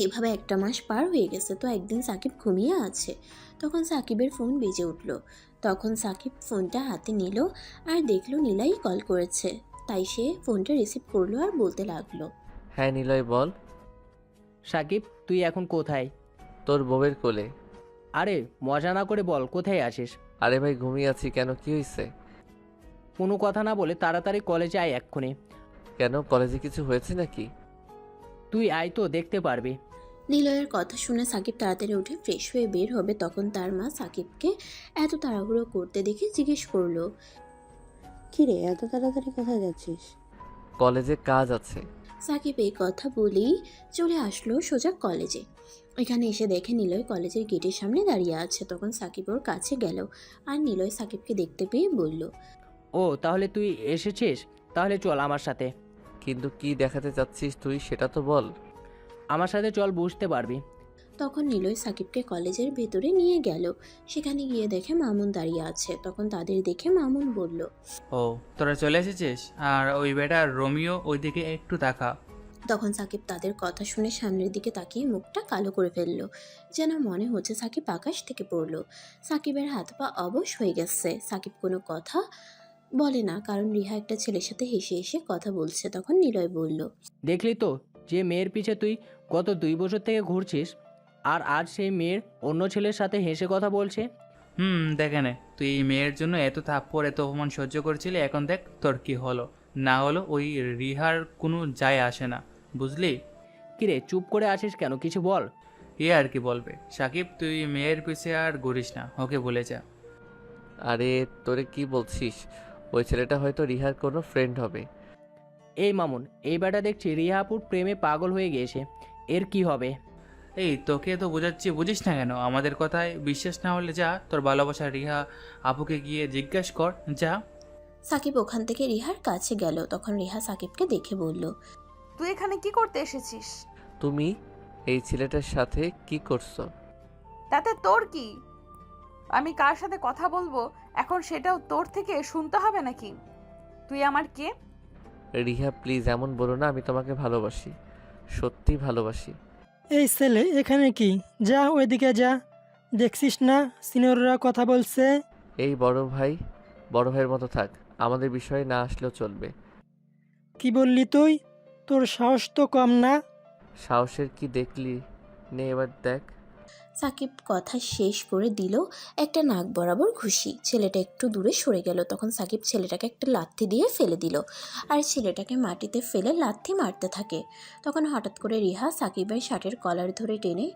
এভাবে 1 মাস পার হয়ে গেছে। তো একদিন সাকিব ঘুমিয়ে আছে, তখন সাকিবের ফোন বেজে উঠল। তখন সাকিব ফোনটা হাতে নিল আর দেখলো নীলাই কল করেছে, তাই সে ফোনটা রিসিভ করলো আর বলতে লাগলো,
হ্যাঁ নিলয় বল।
সাকিব, তুই এখন কোথায়?
তোর বউয়ের কোলে।
আরে মজা না করে বল, কোথায় আছিস?
আরে ভাই ঘুমিয়ে আছি। কেন, কি হয়েছে?
কোনো কথা না বলে তাড়াতাড়ি কলেজে আয় এক্ষুনি।
কেন, কলেজে কিছু হয়েছে নাকি?
তুই আয় তো দেখতে পারবি।
নিলয়ের কথা শুনে সাকিব তাড়াতাড়ি উঠে ফ্রেশ হয়ে বের হবে, তখন তার মা সাকিবকে এত তাড়াহুড়ো করতে দেখে জিজ্ঞেস করলো,
কিরে এত তাড়াতাড়ি কোথায় যাচ্ছিস?
কলেজে কাজ আছে।
সাকিব এই কথা বলেই চলে আসলো সোজা কলেজে। এখানে এসে দেখে নিলয় কলেজের গেটের সামনে দাঁড়িয়ে আছে। তখন সাকিব ওর কাছে গেল আর নিলয় সাকিবকে দেখতে পেয়ে বলল,
ও তাহলে তুই এসেছিস, তাহলে চল আমার সাথে।
কিন্তু কি দেখাতে চাচ্ছিস তুই সেটা তো বল।
আমার সাথে চল, বুঝতে পারবি।
তখন নিলয় সাকিবকে কলেজের ভেতরে নিয়ে গেল। সেখানে গিয়ে দেখে মামুন দাঁড়িয়ে আছে। তখন তাদের দেখে মামুন বলল,
ও তোরা চলে এসেছিস, আর ওই বেটা রোমিও ওইদিকে একটু তাকা।
তখন সাকিব তাদের কথা শুনে সামনের দিকে তাকিয়ে মুখটা কালো করে ফেললো, যেন মনে হচ্ছে সাকিব আকাশ থেকে পড়লো। সাকিবের হাত পা অবশ হয়ে গেছে। সাকিব কোনো কথা বলে না, কারণ রিহা একটা ছেলের সাথে হেসে হেসে কথা বলছে। তখন নিলয় বলল,
দেখলি তো যে মেয়ের পিছে তুই গত 2 বছর থেকে ঘুরছিস, আর আজ সেই মেয়ের অন্য ছেলের সাথে হেসে কথা বলছে।
দেখে নে, তুই এই মেয়ের জন্য এত থাপ্পড় এত অপমান সহ্য করেছিলি, এখন দেখ তোর কি হলো না হলো। ওই রিহার কোনো যায় আসে না, বুঝলি?
কিরে চুপ করে আছিস কেন, কিছু বল।
এ আর কি বলবে সাকিব, তুই মেয়ের পিছে আর ঘুরিস না, ওকে বলে যা।
আরে তোরে কি বলছিস, ওই ছেলেটা হয়তো রিহার কোনো ফ্রেন্ড হবে।
এই মামুন, এই বেটা দেখছি রিহা আপুর প্রেমে পাগল হয়ে গিয়েছে, এর কি হবে?
এই তোকে তো বোঝাচ্ছি, বুঝিস না কেন? আমাদের কথায় বিশ্বাস না হলে যা, তোর ভালোবাসা রিহা আপুকে গিয়ে জিজ্ঞেস কর, যা।
সাকিব ওখান থেকে রিহার কাছে গেল। তখন রিহা সাকিবকে দেখে বলল,
তুই এখানে কি করতে এসেছিস?
তুমি এই ছেলেটার সাথে কি করছো?
তাতে তোর কি? আমি কার সাথে কথা বলবো এখন সেটাও তোর থেকে শুনতে হবে নাকি? তুই আমার কে?
রিহা প্লিজ এমন বলো না, আমি তোমাকে ভালোবাসি, সত্যি ভালোবাসি।
এই ছেলে এখানে কি? যা ওইদিকে যা, দেখছিস না সিনিয়ররা কথা বলছে।
এই বড় ভাইয়ের মতো থাক, আমাদের বিষয়ে না আসলেও চলবে।
কি বললি তুই? তোর সাহস তো কম না।
সাহসের কি দেখলি নে, এবার দেখ।
সাকিব কথা শেষ করে দিল একটা নাক বরাবর ঘুষি। ছেলেটা একটু দূরে সরে গেল। তখন সাকিব ছেলেটাকে একটা লাথি দিয়ে ফেলে দিল আর ছেলেটাকে মাটিতে ফেলে লাথি মারতে থাকে। তখন হঠাৎ করে রিহা সাকিবের শার্টের কলার ধরে টেনে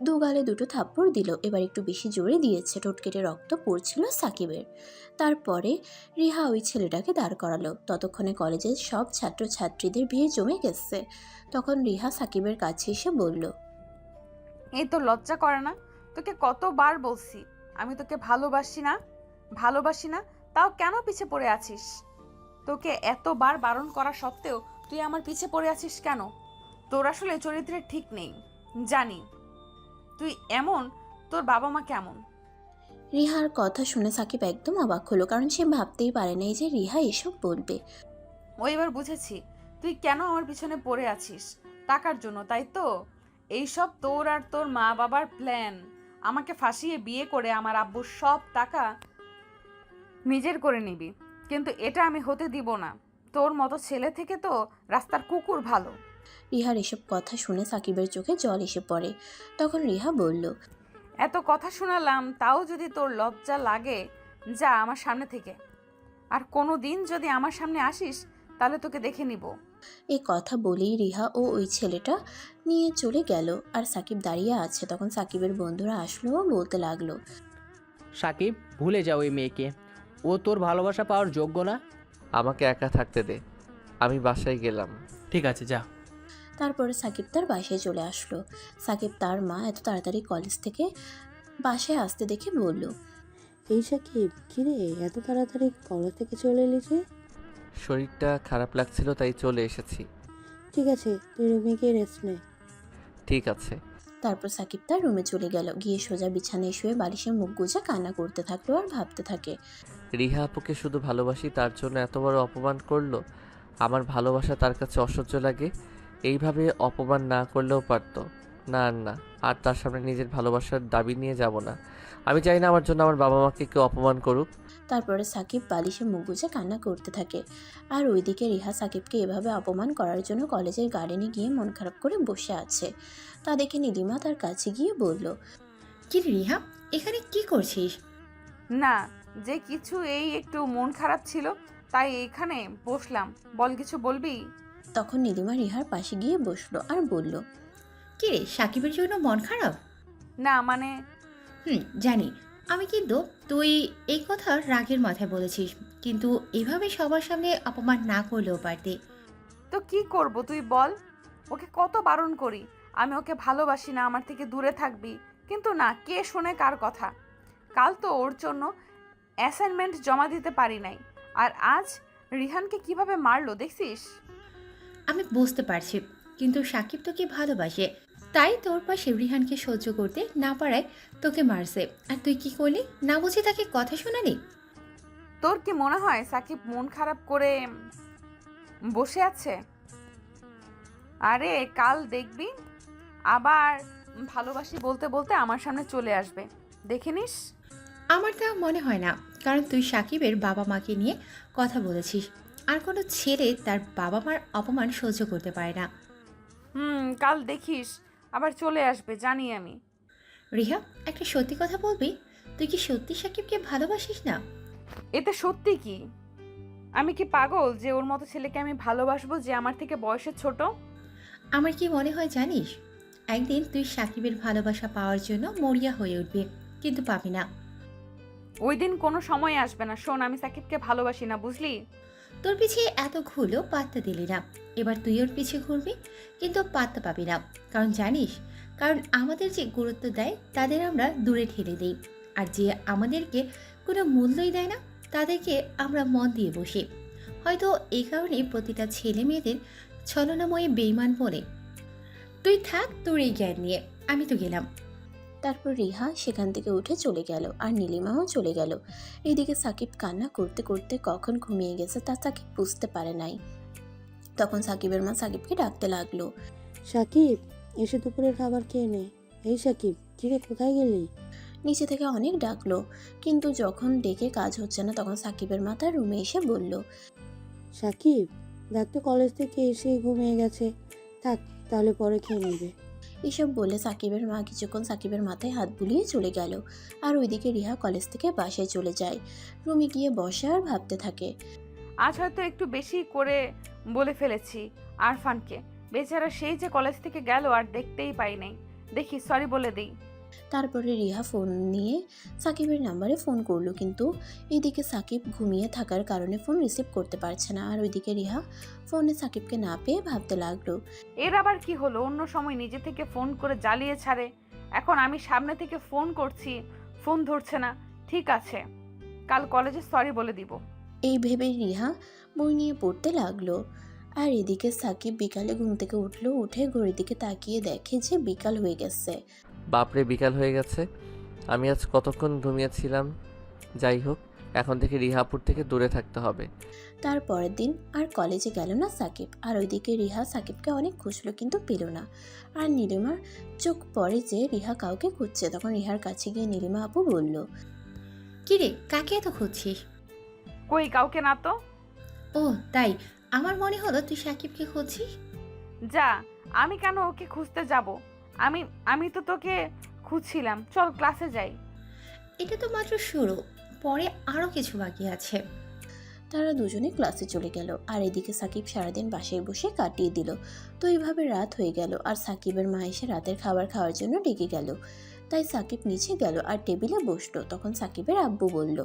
দুগালে দুটো থাপ্পড় দিল। এবার একটু বেশি জোরে দিয়েছে, ঠোঁট কেটে রক্ত পড়ছিল সাকিবের। তারপরে রিহা ওই ছেলেটাকে দাঁড় করালো। ততক্ষণে কলেজের সব ছাত্রছাত্রীদের ভিড় জমে গেছে। তখন রিহা সাকিবের কাছে এসে বলল,
এই তো লজ্জা করে না? তোকে কতবার বলছি আমি তোকে ভালোবাসি না, তাও কেন পিছে পড়ে আছিস? তোকে এতবার বারণ করা সত্ত্বেও তুই আমার পিছে পড়ে আছিস কেন? তোর আসলে চরিত্রের ঠিক নেই, জানি তুই এমন, তোর বাবা মা কেমন।
রিহার কথা শুনে সাকিব একদম অবাক হলো, কারণ সে ভাবতেই পারে নাই যে রিহা এসব বলবে।
ও এবার বুঝেছি তুই কেন আমার পিছনে পড়ে আছিস, টাকার জন্য, তাই তো? এইসব তোর আর তোর মা বাবার প্ল্যান। আমাকে ফাঁসিয়ে বিয়ে করে আমার আব্বুর সব টাকা নিজের করে নিবি, কিন্তু এটা আমি হতে দিব না। তোর মতো ছেলে থেকে তো রাস্তার কুকুর ভালো।
রিহার এসব কথা শুনে সাকিবের চোখে জল এসে পড়ে। তখন রিহা বলল,
এত কথা শোনালাম, তাও যদি তোর লজ্জা লাগে, যা আমার সামনে থেকে। আর কোনো দিন যদি আমার সামনে আসিস তাহলে তোকে দেখে নিব।
এই কথা বলেই রিহা ও ওই ছেলেটা নিয়ে চলে গেল আর সাকিব দাঁড়িয়ে আছে। তখন সাকিবের বন্ধুরা আসলো ও বলতে লাগলো,
সাকিব ভুলে যাও ওই মেয়েকে, ও তোর ভালোবাসা পাওয়ার যোগ্য না।
আমাকে একা থাকতে দে, আমি বাসায় গেলাম।
ঠিক আছে যা।
তারপরে সাকিব তার বাসায় চলে আসলো। সাকিব তার মা এত তাড়াতাড়ি কলেজ থেকে বাসায় আসতে দেখে বলল,
এই সাকিব কিরে এত তাড়াতাড়ি কলেজ থেকে চলে এলি যে?
শরীরটা খারাপ লাগছিল তাই চলে এসেছি।
ঠিক আছে তুই রুমে গিয়ে রেস্ট নে।
ঠিক আছে।
তারপর সাকিব তার রুমে চলে গেল। গিয়ে সোজা বিছানায় শুয়ে বালিশে মুখ গুজে কান্না করতে থাকলো আর ভাবতে থাকে,
রিহা আপুকে শুধু ভালোবাসি তার জন্য এত বড় অপমান করলো। আমার ভালোবাসা তার কাছে অসহ্য লাগে, এইভাবে অপমান না করলেও পারতো। না আর তার সামনে নিজের ভালোবাসার দাবি নিয়ে যাব না। আমি চাই না আমার জন্য আমার বাবা মাকে কেউ অপমান করুক।
তারপরে সাকিব বালিশে মুখ গুজে কান্না করতে থাকে। আর ওইদিকে রিহা সাকিবকে এভাবে অপমান করার জন্য কলেজের গার্ডেনে গিয়ে মন খারাপ করে বসে আছে। তা দেখে নীলিমা তার কাছে গিয়ে বলল,
কি রে রিহা, এখানে কি করছিস?
না, যে কিছু এই একটু মন খারাপ ছিল তাই এখানে বসলাম। বল, কিছু বলবি?
তখন নীলিমা রিহার পাশে গিয়ে বসলো আর বলল,
কি রে, সাকিবের জন্য মন খারাপ?
না মানে
জানি আমি, কিন্তু তুই এই কথা রাগের মাথায় বলেছিস, কিন্তু এভাবে সবার সামনে অপমান না করলেও পারতি।
তো কি করব তুই বল? ওকে কত বারণ করি আমি ওকে ভালোবাসি না, আমার থেকে দূরে থাকবি, কিন্তু না, কে শোনে কার কথা। কাল তো ওর জন্য অ্যাসাইনমেন্ট জমা দিতে পারি নাই, আর আজ রিহানকে কিভাবে মারলো দেখছিস?
আমি বুঝতে পারছি, কিন্তু সাকিব তোকে ভালোবাসে, তাই তোর পাশে রিহানকে সহ্য করতে না পারায় তোকে মারছে। আর তুই কি করলি? না বুঝে তাকে কথা শোনালি?
তোর কি মনে হয় সাকিব মন খারাপ করে বসে আছে? আরে কাল দেখবি আবার ভালোবাসি বলতে বলতে আমার সামনে চলে আসবে, দেখে নিস।
আমার তা মনে হয় না, কারণ তুই সাকিবের বাবা মাকে নিয়ে কথা বলেছিস, আর কোনো ছেলে তার বাবা মার অপমান সহ্য করতে পারে না।
কাল দেখিস আবার চলে আসবে, জানি আমি।
রিহা, একটা সত্যি কথা বলবি? তুই কি সত্যি সাকিবকে ভালোবাসিস না?
এতে সত্যি কি? আমি কি পাগল যে ওর মতো ছেলেকে আমি ভালোবাসবো যে আমার থেকে বয়সে ছোট?
আমার কি মনে হয় জানিস, একদিন তুই সাকিবের ভালোবাসা পাওয়ার জন্য মরিয়া হয়ে উঠবি, কিন্তু পাবি না।
ওই দিন কোনো সময় আসবে না। শোন, আমি সাকিবকে ভালোবাসি না, বুঝলি?
তোর পিছিয়ে এত ঘুরলেও পাত্তা দিলি না, এবার তুই ওর পিছিয়ে ঘুরবি, কিন্তু পাত্তা পাবি না। কারণ জানিস, কারণ আমাদের যে গুরুত্ব দেয় তাদের আমরা দূরে ঠেলে দিই, আর যে আমাদেরকে কোনো মূল্যই দেয় না তাদেরকে আমরা মন দিয়ে বসি। হয়তো এই কারণেই প্রতিটা ছেলে মেয়েদের ছলনাময়ী বেইমান বলে। তুই থাক তোর এই জ্ঞান নিয়ে, আমি তো গেলাম।
তারপর রিহা সেখান থেকে উঠে চলে গেল, আর নীলিমাও চলে গেল। এদিকে সাকিব কান্না করতে করতে কখন ঘুমিয়ে গেছে তা সাকিব বুঝতে পারে নাই। তখন সাকিবের মা সাকিবকে ডাকতে লাগলো।
সাকিব, এসে দুপুরের খাবার খেয়ে নে। এই সাকিব, কিরে কোথায় গেলি?
নিচে থেকে অনেক ডাকলো, কিন্তু যখন ডেকে কাজ হচ্ছে না তখন সাকিবের মা তার রুমে এসে বলল,
সাকিব, দেখ তো কলেজ থেকে এসে ঘুমিয়ে গেছে। থাক, তাহলে পরে খেয়ে নেবে।
এসব বলে সাকিবের মা কিছুক্ষণ সাকিবের মাথায় হাত বুলিয়ে চলে গেল। আর ওইদিকে রিহা কলেজ থেকে বাসায় চলে যায়। রুমে গিয়ে বসে আর ভাবতে থাকে।
আজ হয়তো একটু বেশি করে বলে ফেলেছি আরফানকে। বেচারা সেই যে কলেজ থেকে গেল আর দেখতেই পাই নাই। দেখি সরি বলে দিই।
তারপরে রিহা ফোন নিয়ে সাকিবের নাম্বারে ফোন করলো, কিন্তু এইদিকে সাকিব ঘুমিয়ে থাকার কারণে ফোন রিসিভ করতে পারছে না। আর ওইদিকে রিহা ফোনে সাকিবকে না পেয়ে ভাবতে লাগলো,
এর আবার কি হলো? অন্য সময় নিজে থেকে ফোন করে জ্বালিয়ে ছাড়ে, এখন আমি সামনে থেকে ফোন করছি, ফোন ধরছে না। ঠিক আছে, কাল কলেজে সরি বলে দিব।
এই ভেবে রিহা বই নিয়ে পড়তে লাগলো। আর এদিকে সাকিব বিকালে ঘুম থেকে উঠলো, উঠে ঘড়ির দিকে তাকিয়ে দেখে যে বিকাল হয়ে গেছে।
বাপরে, বিকাল হয়ে গেছে! আমি আজ কতক্ষণ ঘুমিয়েছিলাম। যাই হোক, এখন থেকে রিহাপুর থেকে দূরে থাকতে হবে।
তার পরের দিন আর কলেজে গেল না সাকিব। আর ওইদিকে রিহা সাকিবকে অনেক খুঁজলো, কিন্তু পেল না। আর নীলিমার চোখ পড়ে যে রিহা কাউকে খুঁজছে। তখন রিহার কাছে গিয়ে নীলিমা আপু বলল,
কি রে, কাকে এত খুঁজছিস?
কই, কাউকে না তো।
ও তাই, আমার মনে হলো তুই সাকিবকে খুঁজছিস।
যা, আমি কেন ওকে খুঁজতে যাব? আমি তো তোকে খুঁজছিলাম। চল ক্লাসে যাই।
এটা তো মাত্র শুরু, পরে আরো কিছু বাকি আছে।
তারা দুজনে ক্লাসে চলে গেল। আর এদিকে সাকিব সারাদিন বাসায় বসে কাটিয়ে দিল। তো এইভাবে রাত হয়ে গেল, আর সাকিবের মা এসে রাতের খাবার খাওয়ার জন্য ডেকে গেল। তাই সাকিব নিচে গেল আর টেবিলে বসলো। তখন সাকিবের আব্বু বলল,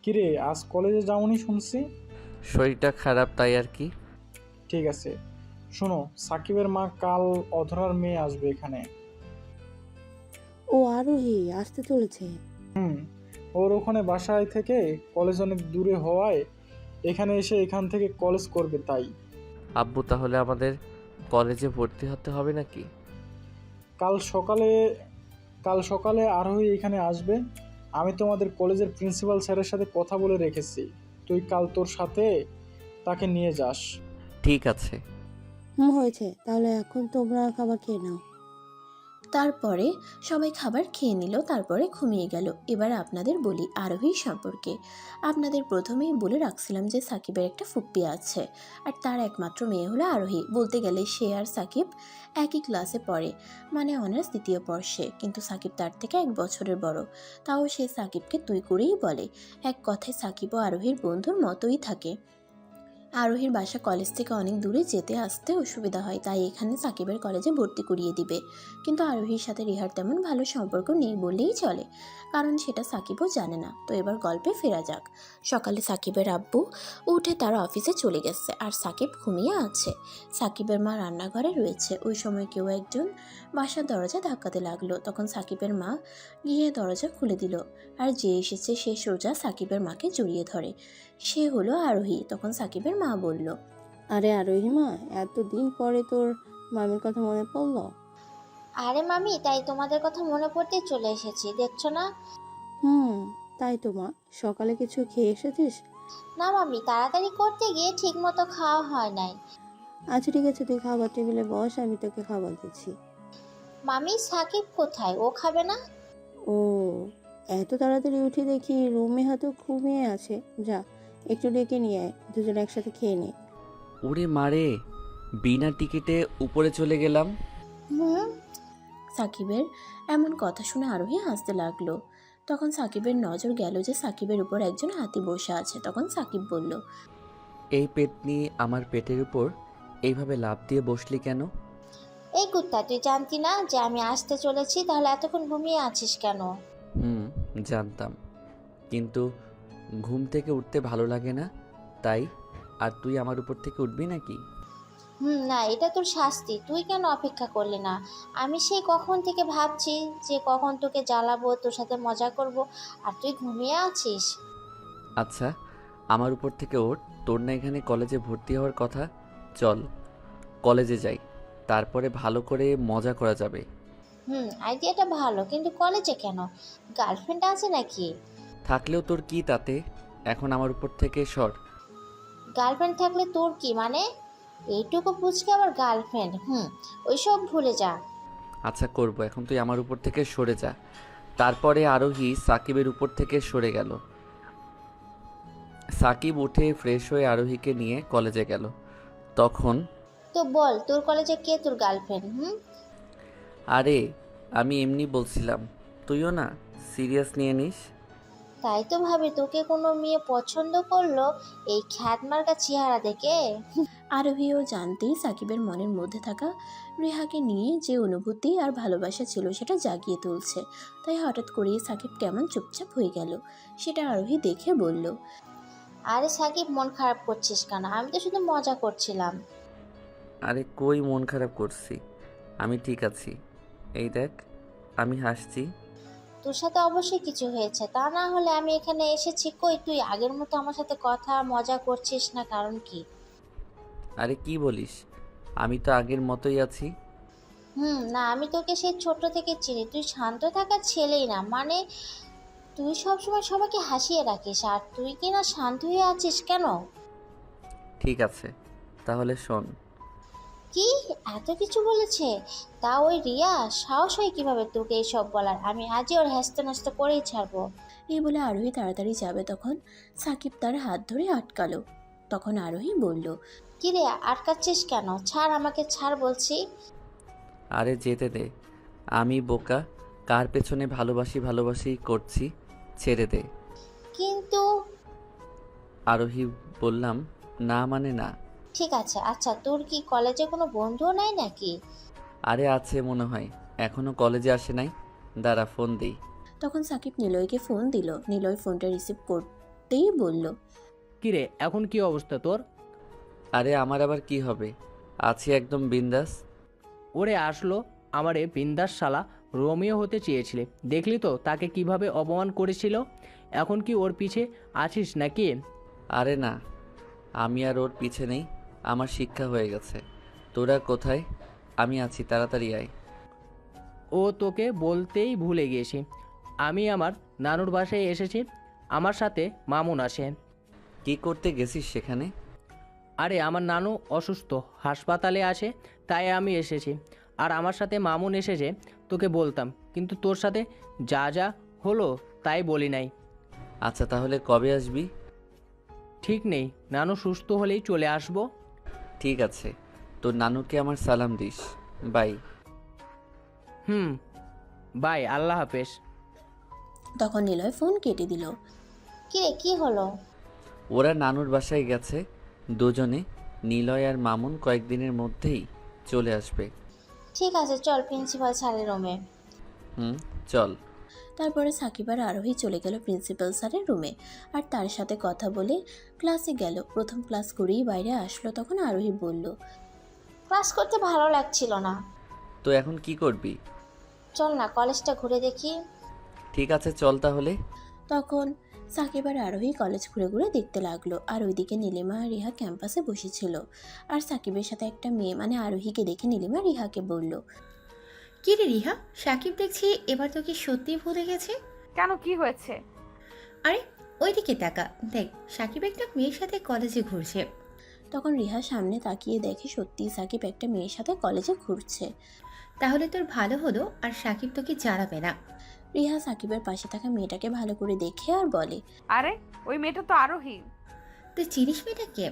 কিরে, আজ কলেজে যাওনি শুনছি?
শরীরটা খারাপ, তাই আর কি।
ঠিক আছে, শোনো, সাকিবের মা কাল অধরার মেয়ে আসবে এখানে।
ও আরোহী আসতে চলেছে।
ওর ওখানে বাসায় থেকে কলেজ অনেক দূরে হওয়ায় এখানে এসে এখান থেকে কলেজ করবে। তাই
আব্বু, তাহলে আমাদের কলেজে ভর্তি হতে হবে নাকি?
কাল সকালে আরোহী এখানে আসবে। আমি তোমাদের কলেজের প্রিন্সিপাল স্যারের সাথে কথা বলে রেখেছি, তুই কাল তোর সাথে তাকে নিয়ে যাস।
ঠিক আছে।
হয়েছে, তাহলে এখন তোমরা খাবার খেয়ে নাও।
তারপরে সবাই খাবার খেয়ে নিল, তারপরে ঘুমিয়ে গেল। এবার আপনাদের বলি আরোহী সম্পর্কে। আপনাদের প্রথমেই বলে রাখছিলাম যে সাকিবের একটা ফুপ্পি আছে, আর তার একমাত্র মেয়ে হলো আরোহী। বলতে গেলে সে আর সাকিব একই ক্লাসে পড়ে, মানে অনার্স দ্বিতীয় বর্ষে, কিন্তু সাকিব তার থেকে 1 বছরের বড়। তাও সে সাকিবকে তুই করেই বলে। এক কথায় সাকিব ও আরোহীর বন্ধুর মতোই থাকে। আরোহীর বাসা কলেজ থেকে অনেক দূরে, যেতে আসতে অসুবিধা হয়, তাই এখানে সাকিবের কলেজে ভর্তি করিয়ে দিবে। কিন্তু আরোহীর সাথে রিহার তেমন ভালো সম্পর্ক নেই বললেই চলে, কারণ সেটা সাকিবও জানে না। তো এবার গল্পে ফেরা যাক। সকালে সাকিবের আব্বু উঠে তার অফিসে চলে গেছে, আর সাকিব ঘুমিয়ে আছে। সাকিবের মা রান্নাঘরে রয়েছে। ওই সময় কেউ একজন বাসার দরজা ধাক্কাতে লাগলো। তখন সাকিবের মা গিয়ে দরজা খুলে দিল, আর যে এসেছে সে সোজা সাকিবের মাকে জড়িয়ে ধরে। সে হলো আরোহী। তখন সাকিবের মা বলল,
আরে আরোহী মা, এতদিন পরে তোর মামির কথা মনে পড়লো?
আরে মামি, তাই তোমাদের কথা মনে পড়তেই চলে এসেছি, দেখছো না?
তাই তো মা, সকালে কিছু খেয়ে এসেছিস?
না মামি, তাড়াতাড়ি করতে গিয়ে ঠিক মতো খাওয়া হয় নাই।
আচ্ছা ঠিক আছে, তুই খাবার টেবিলে বস, আমি তোকে খাবার দিচ্ছি।
মামি, সাকিব কোথায়? ও খাবে না?
ও, এত তাড়াতাড়ি উঠে দেখি রুমে হয়তো ঘুমিয়ে আছে। যা, একটু ডেকে নিয়ে আয়, দুজন একসাথে খেয়ে নে।
ওরে মারে, বিনা টিকিটে উপরে চলে গেলাম।
সাকিবের এমন কথা শুনে আরোহী হাসতে লাগলো। তখন সাকিবের নজর গেল যে সাকিবের উপর একজন হাতি বসে আছে। তখন সাকিব বলল,
এই পেট নিয়ে আমার পেটের উপর এইভাবে লাফ দিয়ে বসলি কেন?
এই কুত্তা, তুই জানতি না যে আমি আসতে চলেছি? তাহলে এতক্ষণ ঘুমিয়ে আছিস কেন?
জানতাম, কিন্তু ঘুম থেকে উঠতে ভালো লাগে না তাই। আর তুই আমার উপর থেকে উঠবি নাকি?
না, এটা তোর শাস্তি। তুই কেন অপেক্ষা করলি না? আমি সেই কখন থেকে ভাবছি যে কখন তোকে জ্বালাবো, তোর সাথে মজা করব, আর তুই ঘুমিয়ে আছিস।
আচ্ছা, আমার উপর থেকে ওঠ। তোর না এখানে কলেজে ভর্তি হওয়ার কথা? চল কলেজে যাই, তারপরে ভালো করে মজা করা যাবে।
আইডিয়াটা ভালো, কিন্তু কলেজে কেন? গার্লফ্রেন্ড আছে নাকি?
থাকলেও তোর কি তাতে? এখন আমার উপর থেকে সর।
গার্লফ্রেন্ড থাকলে তোর কি মানে? এইটুকু বুঝকে আবার গার্লফ্রেন্ড? ওইসব ভুলে যা।
আচ্ছা করব, এখন তুই আমার উপর থেকে সরে যা। তারপরে আরোহী সাকিবের উপর থেকে সরে গেল। সাকিব উঠে ফ্রেশ হয়ে আরোহীকে নিয়ে কলেজে গেল। তখন,
তো বল, তোর কলেজে কে তোর গার্লফ্রেন্ড?
আরে আমি এমনি বলছিলাম, তুইও না সিরিয়াস নিয়ে নিস।
তাই তো ভাবি, তোকে কোনো মেয়ে পছন্দ করলো এই খ্যাতমার্কা চেহারা দেখে।
আরোহীও জানতেই সাকিবের মনের মধ্যে থাকা রেহাকে নিয়ে যে অনুভূতি আর ভালোবাসা ছিল সেটা জাগিয়ে তুলছে। তাই হঠাৎ করেই সাকিব কেমন চুপচাপ হয়ে গেল। সেটা আরোহী দেখে বলল,
আরে সাকিব, মন খারাপ করছিস কেন? আমি তো শুধু মজা করছিলাম।
আরে কই মন খারাপ করছি, আমি ঠিক আছি। এই দেখ, আমি হাসছি।
তোর সাথে অবশ্যই কিছু হয়েছে, তা না হলে আমি এখানে এসেছি কই? তুই আগের মতো আমার সাথে কথা মজা করছিস না, কারণ কি?
আরে কি বলিস, আমি তো আগের মতোই আছি।
না, আমি তোকে সেই ছোট থেকে চিনি। তুই শান্ত থাকার ছেলেই না, মানে তুই সবসময় সবাইকে হাসিয়ে রাখিস, আর তুই কি না শান্ত হয়ে আছিস কেন?
ঠিক আছে, তাহলে শোন।
কি এত কিছু বলেছে? তা ওই রিয়া সাহস হয় কিভাবে তোকে এইসব বলার? আমি আজই ওর হ্যাস্ত ন্যস্ত করেই ছাড়বো।
এই বলে আরোহী তাড়াতাড়ি যাবে, তখন সাকিব তার হাত ধরে আটকালো। তখন আরোহী বলল,
কি রে, আটকাচ্ছিস কেন? ছাড় আমাকে, ছাড় বলছি।
আরে যেতে দে, আমি বোকা কার পেছনে ভালোবাসি ভালোবাসি করছি, ছেড়ে দে।
কিন্তু
আরোহী বললাম, না মানে না।
ঠিক আছে। আচ্ছা, তোর কি কলেজে কোনো বন্ধুও নাই নাকি?
আরে আছে মনে হয়, এখনো কলেজে আসে নাই, দাঁড়া ফোন দিই।
তখন সাকিব নিলয়কে ফোন দিল। নিলয় ফোনটা রিসিভ করতেই বলল,
কিরে, এখন কি অবস্থা তোর?
আরে আমার আবার কি হবে, আছি একদম বিন্দাস।
ওরে আসলো আমারে বিন্দাস শালা, রোমিও হতে চেয়েছিলে, দেখলি তো তাকে কিভাবে অপমান করেছিল। এখন কি ওর পিছে আছিস নাকি?
আরে না, আমি আর ওর পিছে নেই, আমার শিক্ষা হয়ে গেছে। তোরা কোথায়? আমি আছি, তাড়াতাড়ি আয়।
ও তোকে বলতেই ভুলে গিয়েছি, আমি আমার নানুর বাসায় এসেছি, আমার সাথে মামুন আসে।
কি করতে গেছিস সেখানে?
আরে আমার নানু অসুস্থ, হাসপাতালে আছে, তাই আমি এসেছি। আর আমার সাথে মামুন এসেছে, তোকে বলতাম, কিন্তু তোর সাথে যা যা হলো তাই বলি নাই।
আচ্ছা তাহলে কবে আসবি?
ঠিক নেই, নানু সুস্থ হলেই চলে আসবো।
ঠিক আছে, তোর নানুকে আমার সালাম দিস। বাই।
বাই, আল্লাহ হাফেজ।
তখন নিলয় ফোন কেটে দিল।
কি রে, কি হলো?
ওরা নানুর বাসায় গেছে, দুজনে নিলয় আর মামুন কয়েকদিনের মধ্যেই চলে আসবে।
ঠিক আছে, চল প্রিন্সিপাল স্যারের রুমে।
চল।
তারপরে সাকিব আর আরোহী চলে গেল প্রিন্সিপাল স্যারের রুমে আর তার সাথে কথা বলে ক্লাসে গেল। প্রথম ক্লাস করেই বাইরে আসলো, তখন আরোহী বলল,
ক্লাস করতে ভালো লাগছিল না।
তো এখন কি করবি?
চল না কলেজটা ঘুরে দেখি।
ঠিক আছে, চল তাহলে।
তখন সাকিব আর আরোহী কলেজ ঘুরে ঘুরে দেখতে লাগলো। আর ওইদিকে নীলিমা আর রিহা ক্যাম্পাসে বসেছিল। আর সাকিবের সাথে একটা মেয়ে মানে আরোহীকে দেখে নীলিমা রিহাকে বলল,
কি রে রিহা, সাকিব দেখছি এবার তোকে সত্যি ভুলে গেছে।
কেন, কি হয়েছে?
আরে ওইদিকে তাকা, দেখ সাকিব একটা মেয়ের সাথে কলেজে ঘুরছে।
তখন রিহা সামনে তাকিয়ে দেখে সত্যি সাকিব একটা মেয়ের সাথে কলেজে ঘুরছে।
তাহলে তোর ভালো হলো আর সাকিব তোকে জ্বালাবে না।
রিহা সাকিবের পাশে থাকা মেয়েটাকে ভালো করে দেখে আর বলে,
আরে ওই মেয়েটা তো আরোহী।
তুই চিনিস মেয়েটাকে?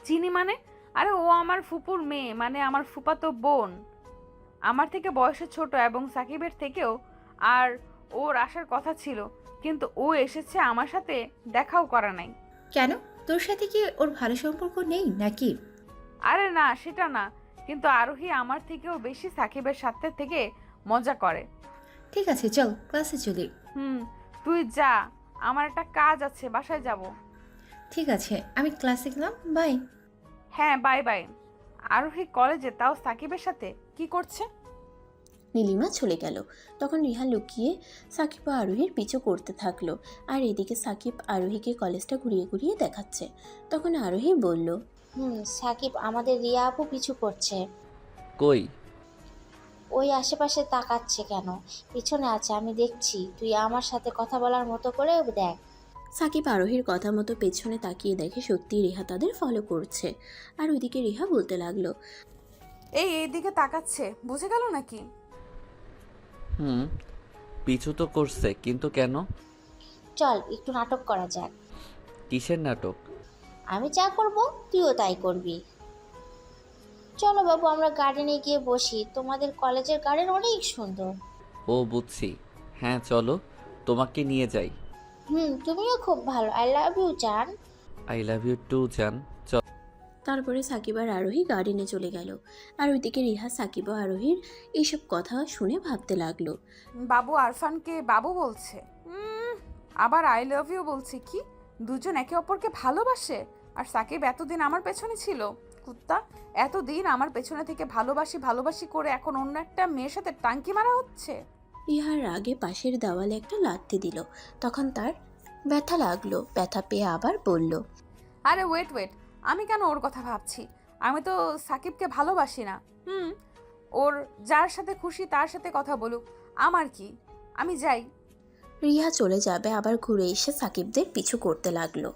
চিনি মানে? আরে ও আমার ফুপুর মেয়ে, মানে আমার ফুপাতো বোন। আমার থেকে বয়সে ছোট এবং সাকিবের থেকেও। আর ওর আসার কথা ছিল, কিন্তু ও এসেছে, আমার সাথে দেখাও করা নাই।
কেন, তোর সাথে কি ওর ভালো সম্পর্ক নেই নাকি?
আরে না, সেটা না, কিন্তু আরোহী আমার থেকেও বেশি সাকিবের সাথে থেকে মজা করে।
ঠিক আছে চল ক্লাসে চলি।
তুই যা, আমার একটা কাজ আছে, বাসায় যাব।
ঠিক আছে, আমি ক্লাসে গেলাম, বাই।
হ্যাঁ, বাই বাই। আরোহী কলেজে, তাও সাকিবের সাথে কি করছে?
নীলিমা চলে গেল। তখন রিহা লুকিয়ে সাকিব ও আরোহীর পিছু করতে থাকলো। আর এদিকে সাকিব আরোহীকে কলেজটা ঘুরিয়ে ঘুরিয়ে দেখাচ্ছে। তখন আরোহী বলল,
সাকিব আমাদের রিয়া আপু পিছু করছে।
কই?
ওই আশেপাশে তাকাচ্ছে কেন? পিছনে আছে, আমি দেখছি। তুই আমার সাথে কথা বলার মতো করে দেখ।
সাকিব আরোহীর কথা মতো পেছনে তাকিয়ে দেখে সত্যি রিহা তাদের ফলো করছে। আর ওইদিকে রিহা বলতে লাগলো,
এইদিকে তাকাচ্ছে, বুঝে গেল নাকি?
পিছু তো করছে, কিন্তু কেন?
চল একটু নাটক করা যাক।
কিসের নাটক?
আমি যা করব তুইও তাই করবি। চলো বাবু, আমরা গার্ডেনে গিয়ে বসি। তোমাদের কলেজের গার্ডেন অনেক সুন্দর।
ও বুঝছি, হ্যাঁ চলো, তোমাকে নিয়ে যাই।
তুমিও খুব ভালো। আই লাভ ইউ জান।
আই লাভ ইউ টু জান। চল।
তারপরে সাকিব আর আরোহী গার্ডেনে চলে গেল। আর ওইদিকে রিহা সাকিব ও আরোহীর এইসব কথা শুনে ভাবতে লাগলো,
বাবু আরফানকে বাবু বলছে, আবার আই লাভ ইউ বলছে। কি দুজন একে অপরকে ভালোবাসে? আর সাকিব এতদিন আমার পেছনে ছিল। কুত্তা, এতদিন আমার পেছনে থেকে ভালোবাসি ভালোবাসি করে এখন অন্য একটা মেয়ের সাথে টাঙ্কি মারা হচ্ছে।
রিহার রাগে পাশের দেওয়ালে একটা লাথি দিল। তখন তার ব্যথা লাগলো। ব্যথা পেয়ে আবার বলল,
আরে ওয়েট, আমি কেন ওর কথা ভাবছি? আমি তো সাকিবকে ভালোবাসি না। ওর যার সাথে খুশি তার সাথে কথা বলুক, আমার কি, আমি যাই।
রিহা চলে যাবে, আবার ঘুরে এসে সাকিবদের পিছু করতে লাগলো।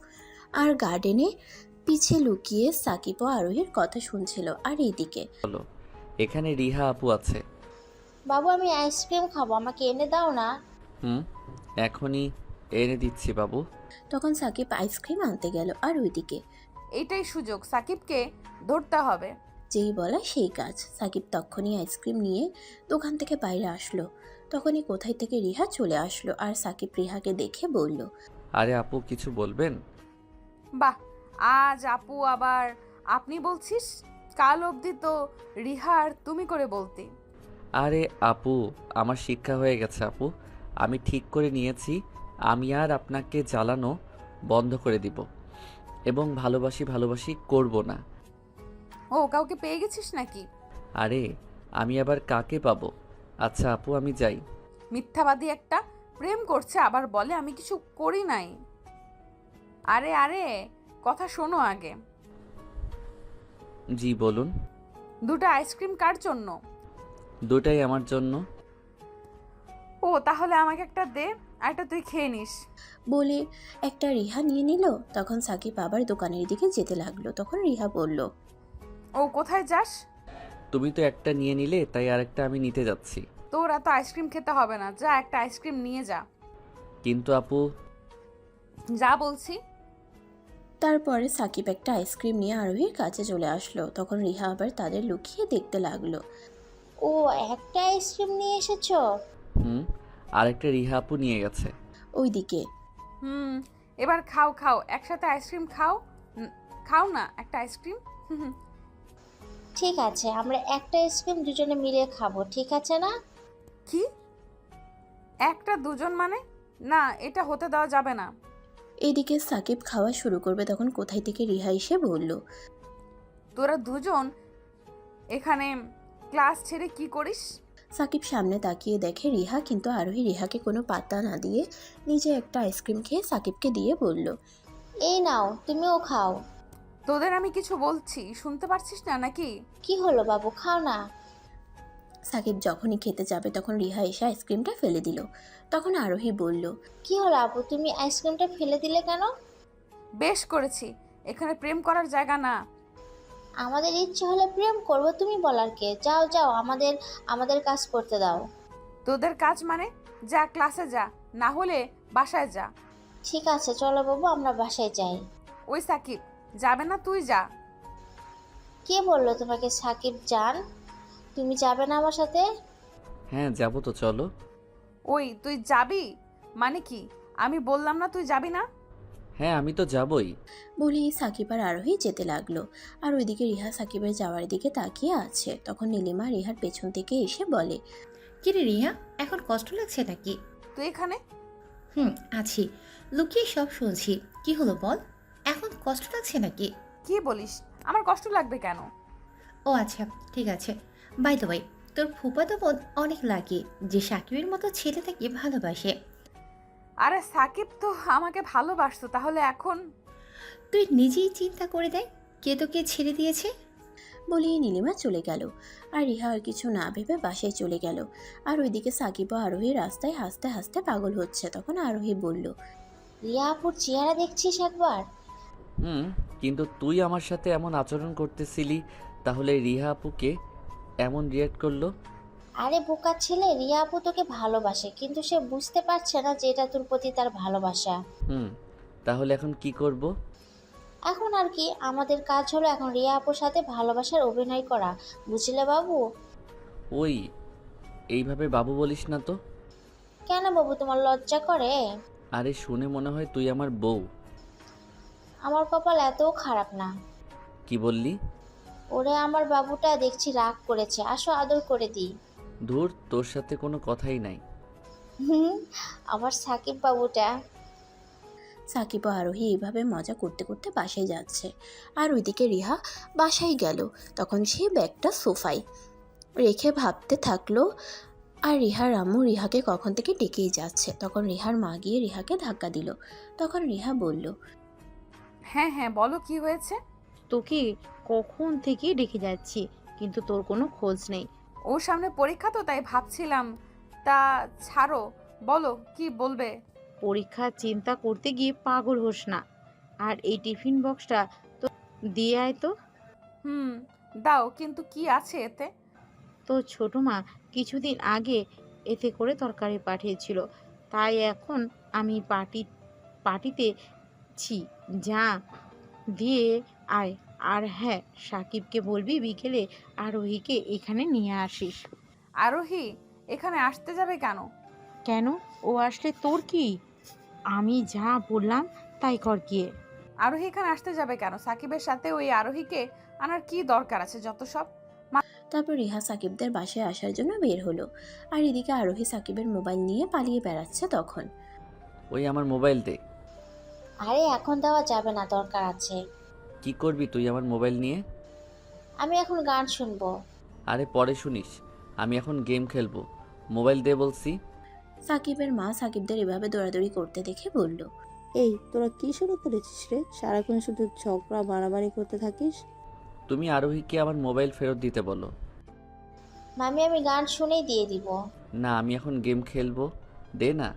আর গার্ডেনে পিছে লুকিয়ে সাকিব ও আরোহীর কথা শুনছিল। আর এইদিকে
চলো, এখানে রিহা আপু আছে।
বাবু আমি আইসক্রিম খাবো, আমাকে এনে দাও না।
এখনই এনে দিচ্ছি বাবু।
তখন সাকিব আইসক্রিম আনতে গেল। আর ওইদিকে
এইটাই সুযোগ, সাকিবকে ধরতে হবে।
যেই বলা সেই কাজ। সাকিব তখনই আইসক্রিম নিয়ে দোকান থেকে বাইরে আসলো। তখনই কোথায় থেকে রিহা চলে আসলো। আর সাকিব রিহাকে দেখে বলল,
আরে আপু, কিছু বলবেন?
বাহ, আজ আপু আবার আপনি বলছিস? কাল অবধি তো রিহা আর তুমি করে বলতে।
আরে আপু, আমার শিক্ষা হয়ে গেছে আপু। আমি ঠিক করে নিয়েছি, আমি আর আপনাকে জ্বালানো বন্ধ করে দিব এবং ভালোবাসি করব না।
ও, কাউকে পেয়ে গেছিস নাকি?
আরে আমি আবার কাকে পাবো? আচ্ছা আপু, আমি যাই।
মিথ্যাবাদী একটা, প্রেম করছে আবার বলে আমি কিছু করি নাই। আরে কথা শোনো আগে।
জি বলুন।
দুটো আইসক্রিম কার জন্য?
দুটাই আমার জন্য।
ও তাহলে আমাকে একটা দে, একটা তুই খেয়ে নিস।
বলে একটা রিহা নিয়ে নিল। তখন সাকিব আবার দোকানের দিকে যেতে লাগলো। তখন রিহা বলল,
ও কোথায় যাস?
তুমি তো একটা নিয়ে নিলে, তাই আরেকটা আমি নিতে যাচ্ছি।
তোর এত আইসক্রিম খেতে হবে না, যা একটা আইসক্রিম নিয়ে যা।
কিন্তু আপু।
যা বলছি।
তারপরে সাকিব একটা আইসক্রিম নিয়ে আরোহীর কাছে চলে আসলো। তখন রিহা আবার তাদের লুকিয়ে দেখতে লাগলো।
ও একটা আইসক্রিম নিয়ে এসেছো?
আরেকটা রিহা আপু নিয়ে গেছে।
ওইদিকে
এবার খাও, একসাথে আইসক্রিম খাও। খাও না একটা আইসক্রিম।
ঠিক আছে, আমরা একটা আইসক্রিম দুজনে মিলে খাবো, ঠিক আছে না?
কি একটা দুজন মানে? না, এটা হতে দেওয়া যাবে না।
এদিকে সাকিব খাওয়া শুরু করবে তখন কোথায় থেকে রিহা এসে বলল,
তোরা দুজন এখানে ক্লাস ছেড়ে কি করিস?
সাকিব সামনে তাকিয়ে দেখে রিহা, কিন্তু আরোহী রিহাকে কোনো পাত্তা না দিয়ে নিজে একটা আইসক্রিম খেয়ে সাকিবকে দিয়ে বলল,
এই নাও, তুমিও খাও।
তোদের আমি কিছু বলছি, শুনতে পারছিস না নাকি?
কি হলো বাবু, খাও না।
সাকিব যখনই খেতে যাবে তখন রিহা এসে আইসক্রিমটা ফেলে দিল। তখন আরোহী বলল,
কি হলো আপু, তুমি আইসক্রিমটা ফেলে দিলে কেন?
বেশ করেছি, এখানে প্রেম করার জায়গা না।
আমাদের ইচ্ছে হলে প্রেম করব, তুমি বলার কে? যাও যাও, আমাদের কাজ করতে দাও।
তোদের কাজ মানে? যা ক্লাসে যা, না হলে বাসায় যা।
ঠিক আছে চলো বাবু, আমরা বাসায় যাই।
ওই সাকিব, যাবে না? তুই যা।
কে বললো তোমাকে সাকিব যান? তুমি যাবে না আমার সাথে?
হ্যাঁ যাবো তো, চলো।
ওই তুই যাবি মানে কি? আমি বললাম না তুই যাবি না?
হ্যাঁ আমি তো যাবই।
বলেই সাকিব আর আরোহী যেতে লাগলো। আর ওইদিকে রিহা সাকিবের যাওয়ার দিকে তাকিয়ে আছে। তখন নীলিমা রিহার পেছন থেকে এসে বলে,
কিরে রিয়া, এখন কষ্ট লাগছে নাকি?
তুই এখানে?
আছি, লুকিয়ে সব শুনছি। কি হলো বল, এখন কষ্ট লাগছে নাকি?
কি বলিস? আমার কষ্ট লাগবে কেন?
ও আচ্ছা, ঠিক আছে। বাই দ্য ওয়ে, তোর ফুফাতো বোন অনেক লাগে যে সাকিবের মতো ছেলেটাকে ভালোবাসে।
আরে সাকিব তো আমাকে ভালোবাসতো, তাহলে এখন?
তুই নিজেই চিন্তা করে দেখ, কে তোকে ছেড়ে দিয়েছে।
বলেই নীলিমা চলে গেল। আর রিহা আর কিছু না ভেবে বাসায় চলে গেল। আর ওইদিকে সাকিব ও আরোহী রাস্তায় হাসতে হাসতে পাগল হচ্ছে। তখন আরোহী বলল,
রিয়া আপুর চেহারা দেখছিস একবার?
কিন্তু তুই আমার সাথে এমন আচরণ করতেছিলি, তাহলে রিহা আপুকে এমন রিয়াক্ট করলো?
আরে বোকা ছেলে, রিয়া আপু তোকে ভালোবাসে, কিন্তু সে বুঝতে পারছে না যে এটা তোর প্রতি তার ভালোবাসা।
তাহলে এখন কি করব?
এখন আর কি, আমাদের কাজ হলো এখন রিয়া আপুর সাথে ভালোবাসার অভিনয় করা, বুঝলে বাবু?
ওই এইভাবে বাবু বলিস না তো।
কেন বাবু, তোমার লজ্জা করে?
আরে শুনে মনে হয় তুই আমার বউ।
আমার কপাল এতও খারাপ না।
কি বললি?
ওরে আমার বাবুটা দেখছি রাগ করেছে, আসো আদর করে দিই।
ধুর, তোর সাথে কোনো কথাই নাই।
আমার সাকিব বাবুটা।
সাকিব ও আরোহী এইভাবে মজা করতে করতে বাসায় যাচ্ছে। আর ওইদিকে রিহা বাসায় গেল। তখন সে ব্যাগটা সোফায় রেখে ভাবতে থাকলো। আর রিহার আম্মু রিহাকে কখন থেকে ডেকেই যাচ্ছে। তখন রিহার মা গিয়ে রিহাকে ধাক্কা দিল। তখন রিহা বলল,
হ্যাঁ হ্যাঁ বলো, কি হয়েছে?
তোকে কখন থেকে ডেকে যাচ্ছি, কিন্তু তোর কোনো খোঁজ নেই।
ওর সামনে পরীক্ষা তো, তাই ভাবছিলাম। তা ছাড়ো, বলো কি বলবে।
পরীক্ষার চিন্তা করতে গিয়ে পাগল হোস না। আর এই টিফিন বক্সটা তো দিয়ে আয় তো।
দাও, কিন্তু কি আছে এতে?
তো ছোট মা কিছুদিন আগে এতে করে তরকারি পাঠিয়েছিল, তাই এখন আমি পার্টিতে ছি। যা দিয়ে আয়। আর হ্যাঁ, সাকিবকে বলবি বিকেলে আরোহীকে এখানে নিয়ে আসিস।
আরোহী এখানে আসতে যাবে কেন?
কেন, ও আসলে তোর কি? আমি যা বললাম তাই কর গিয়ে।
আরোহী এখানে আসতে যাবে কেন? সাকিবের সাথে ওই আরোহীকে আনার কি দরকার আছে যত সব।
তারপর রিহা সাকিবদের বাসায় আসার জন্য বের হলো। আর এদিকে আরোহী সাকিবের মোবাইল নিয়ে পালিয়ে বেড়াচ্ছে। তখন,
ওই আমার মোবাইল দে।
আরে এখন দেওয়া যাবে না, দরকার আছে।
কি করবি তুই আমার মোবাইল নিয়ে?
আমি এখন গান শুনবো।
আরে পরে শুনিস, আমি এখন গেম খেলবো। মোবাইল দে বলছি।
সাকিবের মা সাকিবদের এভাবে দৌড়াদৌড়ি করতে দেখে বলল,
এই তোরা কি শুরু করেছিস রে? সারাক্ষণ শুধু ঝগড়া মারামারি করতে থাকিস।
তুমি আরোহীকে আমার মোবাইল ফেরত দিতে বলো।
মামি আমি গান শুনেই দিয়ে দিব।
না, আমি এখন গেম খেলবো, দে না।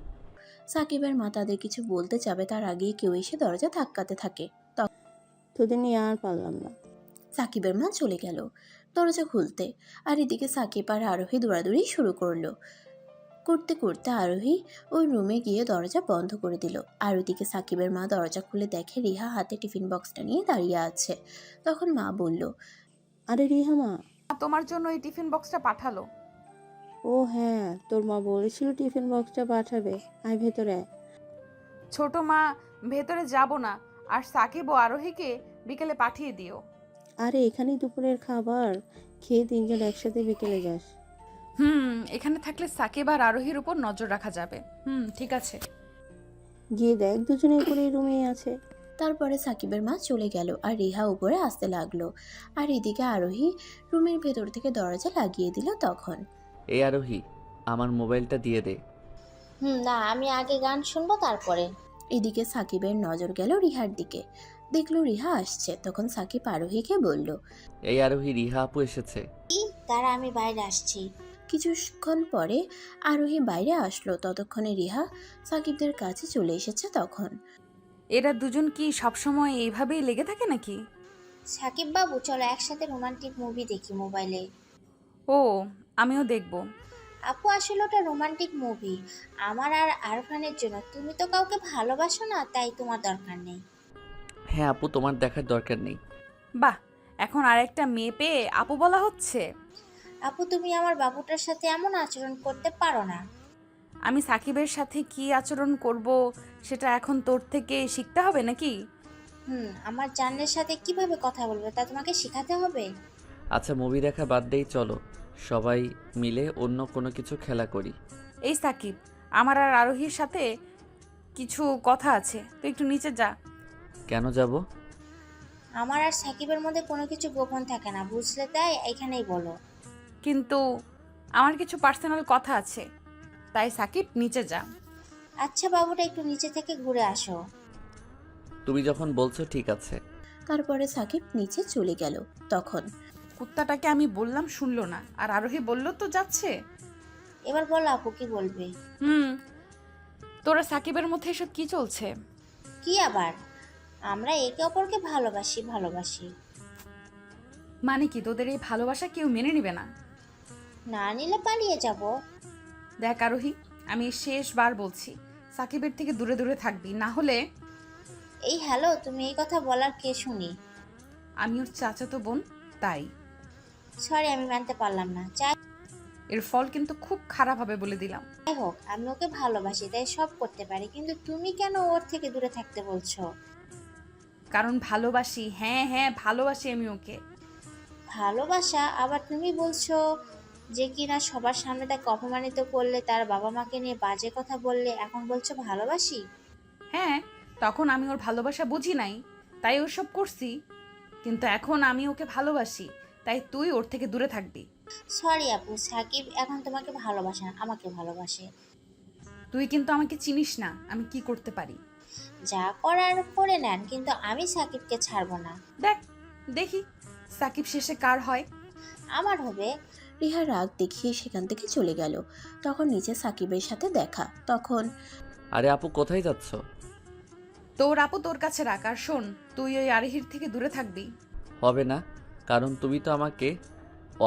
সাকিবের মা তাদের কিছু বলতে যাবে তার আগেই কেউ এসে দরজা ধাক্কাতে থাকে।
তোদের নিয়ে আর পারলাম না।
সাকিবের মা চলে গেল দরজা খুলতে। আর এদিকে সাকিব আর আরোহী দৌড়াদৌড়ি শুরু করতে করতে আরোহী ওই রুমে গিয়ে দরজা বন্ধ করে দিল। আর ওইদিকে সাকিবের মা দরজা খুলে দেখে রিহা হাতে টিফিন বক্সটা নিয়ে দাঁড়িয়ে আছে। তখন মা বলল,
আরে রিহা মা,
তোমার জন্য এই টিফিন বক্সটা পাঠালো।
ও হ্যাঁ, তোর মা বলেছিল টিফিন বক্সটা পাঠাবে। আয় ভেতরে।
ছোট মা ভেতরে যাব না, আর সাকিব ও আরোহীকে বিকেলে পাঠিয়ে দিও।
আরে এখানেই দুপুরের খাবার খেয়ে তিনজন একসাথে বিকেলে যাস।
এখানে থাকলে সাকিব আর আরোহীর উপর নজর রাখা যাবে। ঠিক আছে।
গিয়ে দেখ দুজনে উপরে রুমে আছে।
তারপরে সাকিবের মা চলে গেল আর রিহা উপরে আসতে লাগলো। আর এদিকে আরোহী রুমের ভেতর থেকে দরজা লাগিয়ে দিল। তখন
এই আরোহী, আমার মোবাইলটা দিয়ে দে।
না, আমি আগে গান শুনবো তারপরে।
এদিকে সাকিবের নজর গেল রিহার দিকে। দেখলো রিহা আসছে। তখন সাকিব আরোহীকে বলল,
এই আরোহী, রিহা আপু এসেছে।
কি? তারা আমি বাইরে আসছি।
কিছুক্ষণ পরে আরোহী বাইরে আসলো। ততক্ষণে রিহা সাকিবদের কাছে চলে এসেছে। তখন
এরা দুজন কি সবসময় এইভাবেই লেগে থাকে নাকি?
সাকিব বাবু, চলো একসাথে রোমান্টিক মুভি দেখি মোবাইলে।
ও, আমিও দেখব।
আপু, আসলে ওটা রোমান্টিক মুভি আমার আর আরফানের জন্য। তুমি তো কাউকে ভালোবাসো না, তাই তোমার দরকার নেই।
হ্যাঁ আপু, তোমার দেখার দরকার নেই।
বাহ, এখন আরেকটা মেয়ে পেয়ে আপু বলা হচ্ছে।
আপু, তুমি আমার বাবুটার সাথে এমন আচরণ করতে পারো না।
আমি সাকিবের সাথে কি আচরণ করব সেটা এখন তোর থেকে শিখতে হবে নাকি?
আমার জানের সাথে কিভাবে কথা বলবে তা তোমাকে শেখাতে হবে।
আচ্ছা, মুভি দেখা বাদ দেই, চলো সবাই মিলে অন্য কোনো কিছু খেলা করি।
এই সাকিব, আমার আর আরোহীর সাথে কিছু কথা আছে, তুই একটু নিচে যা।
কেন যাব?
আমার আর সাকিবের মধ্যে কোনো কিছু গোপন থাকে না, বুঝলে? তাই এখানেই বলো।
কিন্তু আমার কিছু পার্সোনাল কথা আছে, তাই সাকিব নিচে যা।
আচ্ছা বাবুটা, একটু নিচে থেকে ঘুরে আসো।
তুমি যখন বলছো ঠিক আছে।
তারপরে সাকিব নিচে চলে গেল। তখন
কুত্তাটাকে আমি বললাম শুনলো না, আর আরোহী বলল তো যাচ্ছে।
এবার বলো আপু, কি বলবে?
তোরা সাকিবের মধ্যে এসব কি চলছে?
কি আবার? আমরা একে অপরকে ভালোবাসি।
মানে কি, তোদের এই ভালোবাসা কেউ মেনে নিবে না?
না নিলে পালিয়ে যাব।
দেখ আরোহী, আমি শেষবার বলছি, সাকিবের থেকে দূরে দূরে থাকবি, না হলে।
এই হ্যালো, তুমি এই কথা বলার কে শুনি?
আমি ওর চাচাতো বোন, তাই।
সরি, আমি মানতে পারলাম না।
এর ফল কিন্তু খুব খারাপ হবে বলে দিলাম।
যাই হোক, আমি ওকে ভালোবাসি, তাই সব করতে পারি, কিন্তু তুমি কেন ওর থেকে দূরে থাকতে বলছো?
কারণ ভালোবাসি। হ্যাঁ, ভালোবাসি আমি ওকে।
ভালোবাসা? আবার তুমি বলছো যে কিনা সবার সামনে তাকে অপমানিত করলে, তার বাবা মাকে নিয়ে বাজে কথা বললে, এখন বলছো ভালোবাসি?
হ্যাঁ, তখন আমি ওর ভালোবাসা বুঝি নাই, তাই ওসব করছি। কিন্তু এখন আমি ওকে ভালোবাসি, তাই তুই ওর থেকে দূরে থাকবি।
সরি আপু, সাকিব এখন তোমাকে ভালোবাসে না, আমাকে ভালোবাসে।
তুই কিন্তু আমাকে চিনিস না, আমি কি করতে পারি।
যা করার করে নেন, কিন্তু আমি সাকিবকে ছাড়বো না।
দেখি সাকিব শেষে কার হয়।
আমার হবে।
রিহা রাগ দেখিয়ে সেখান থেকে চলে গেল। তখন নিচে সাকিবের সাথে দেখা। তখন
আরে আপু, কোথায় যাচ্ছ?
তোর আপু তোর কাছে রাখ, আর শোন, তুই ওই আরোহীর থেকে দূরে থাকবি।
হবে না, কারণ তুমি তো আমাকে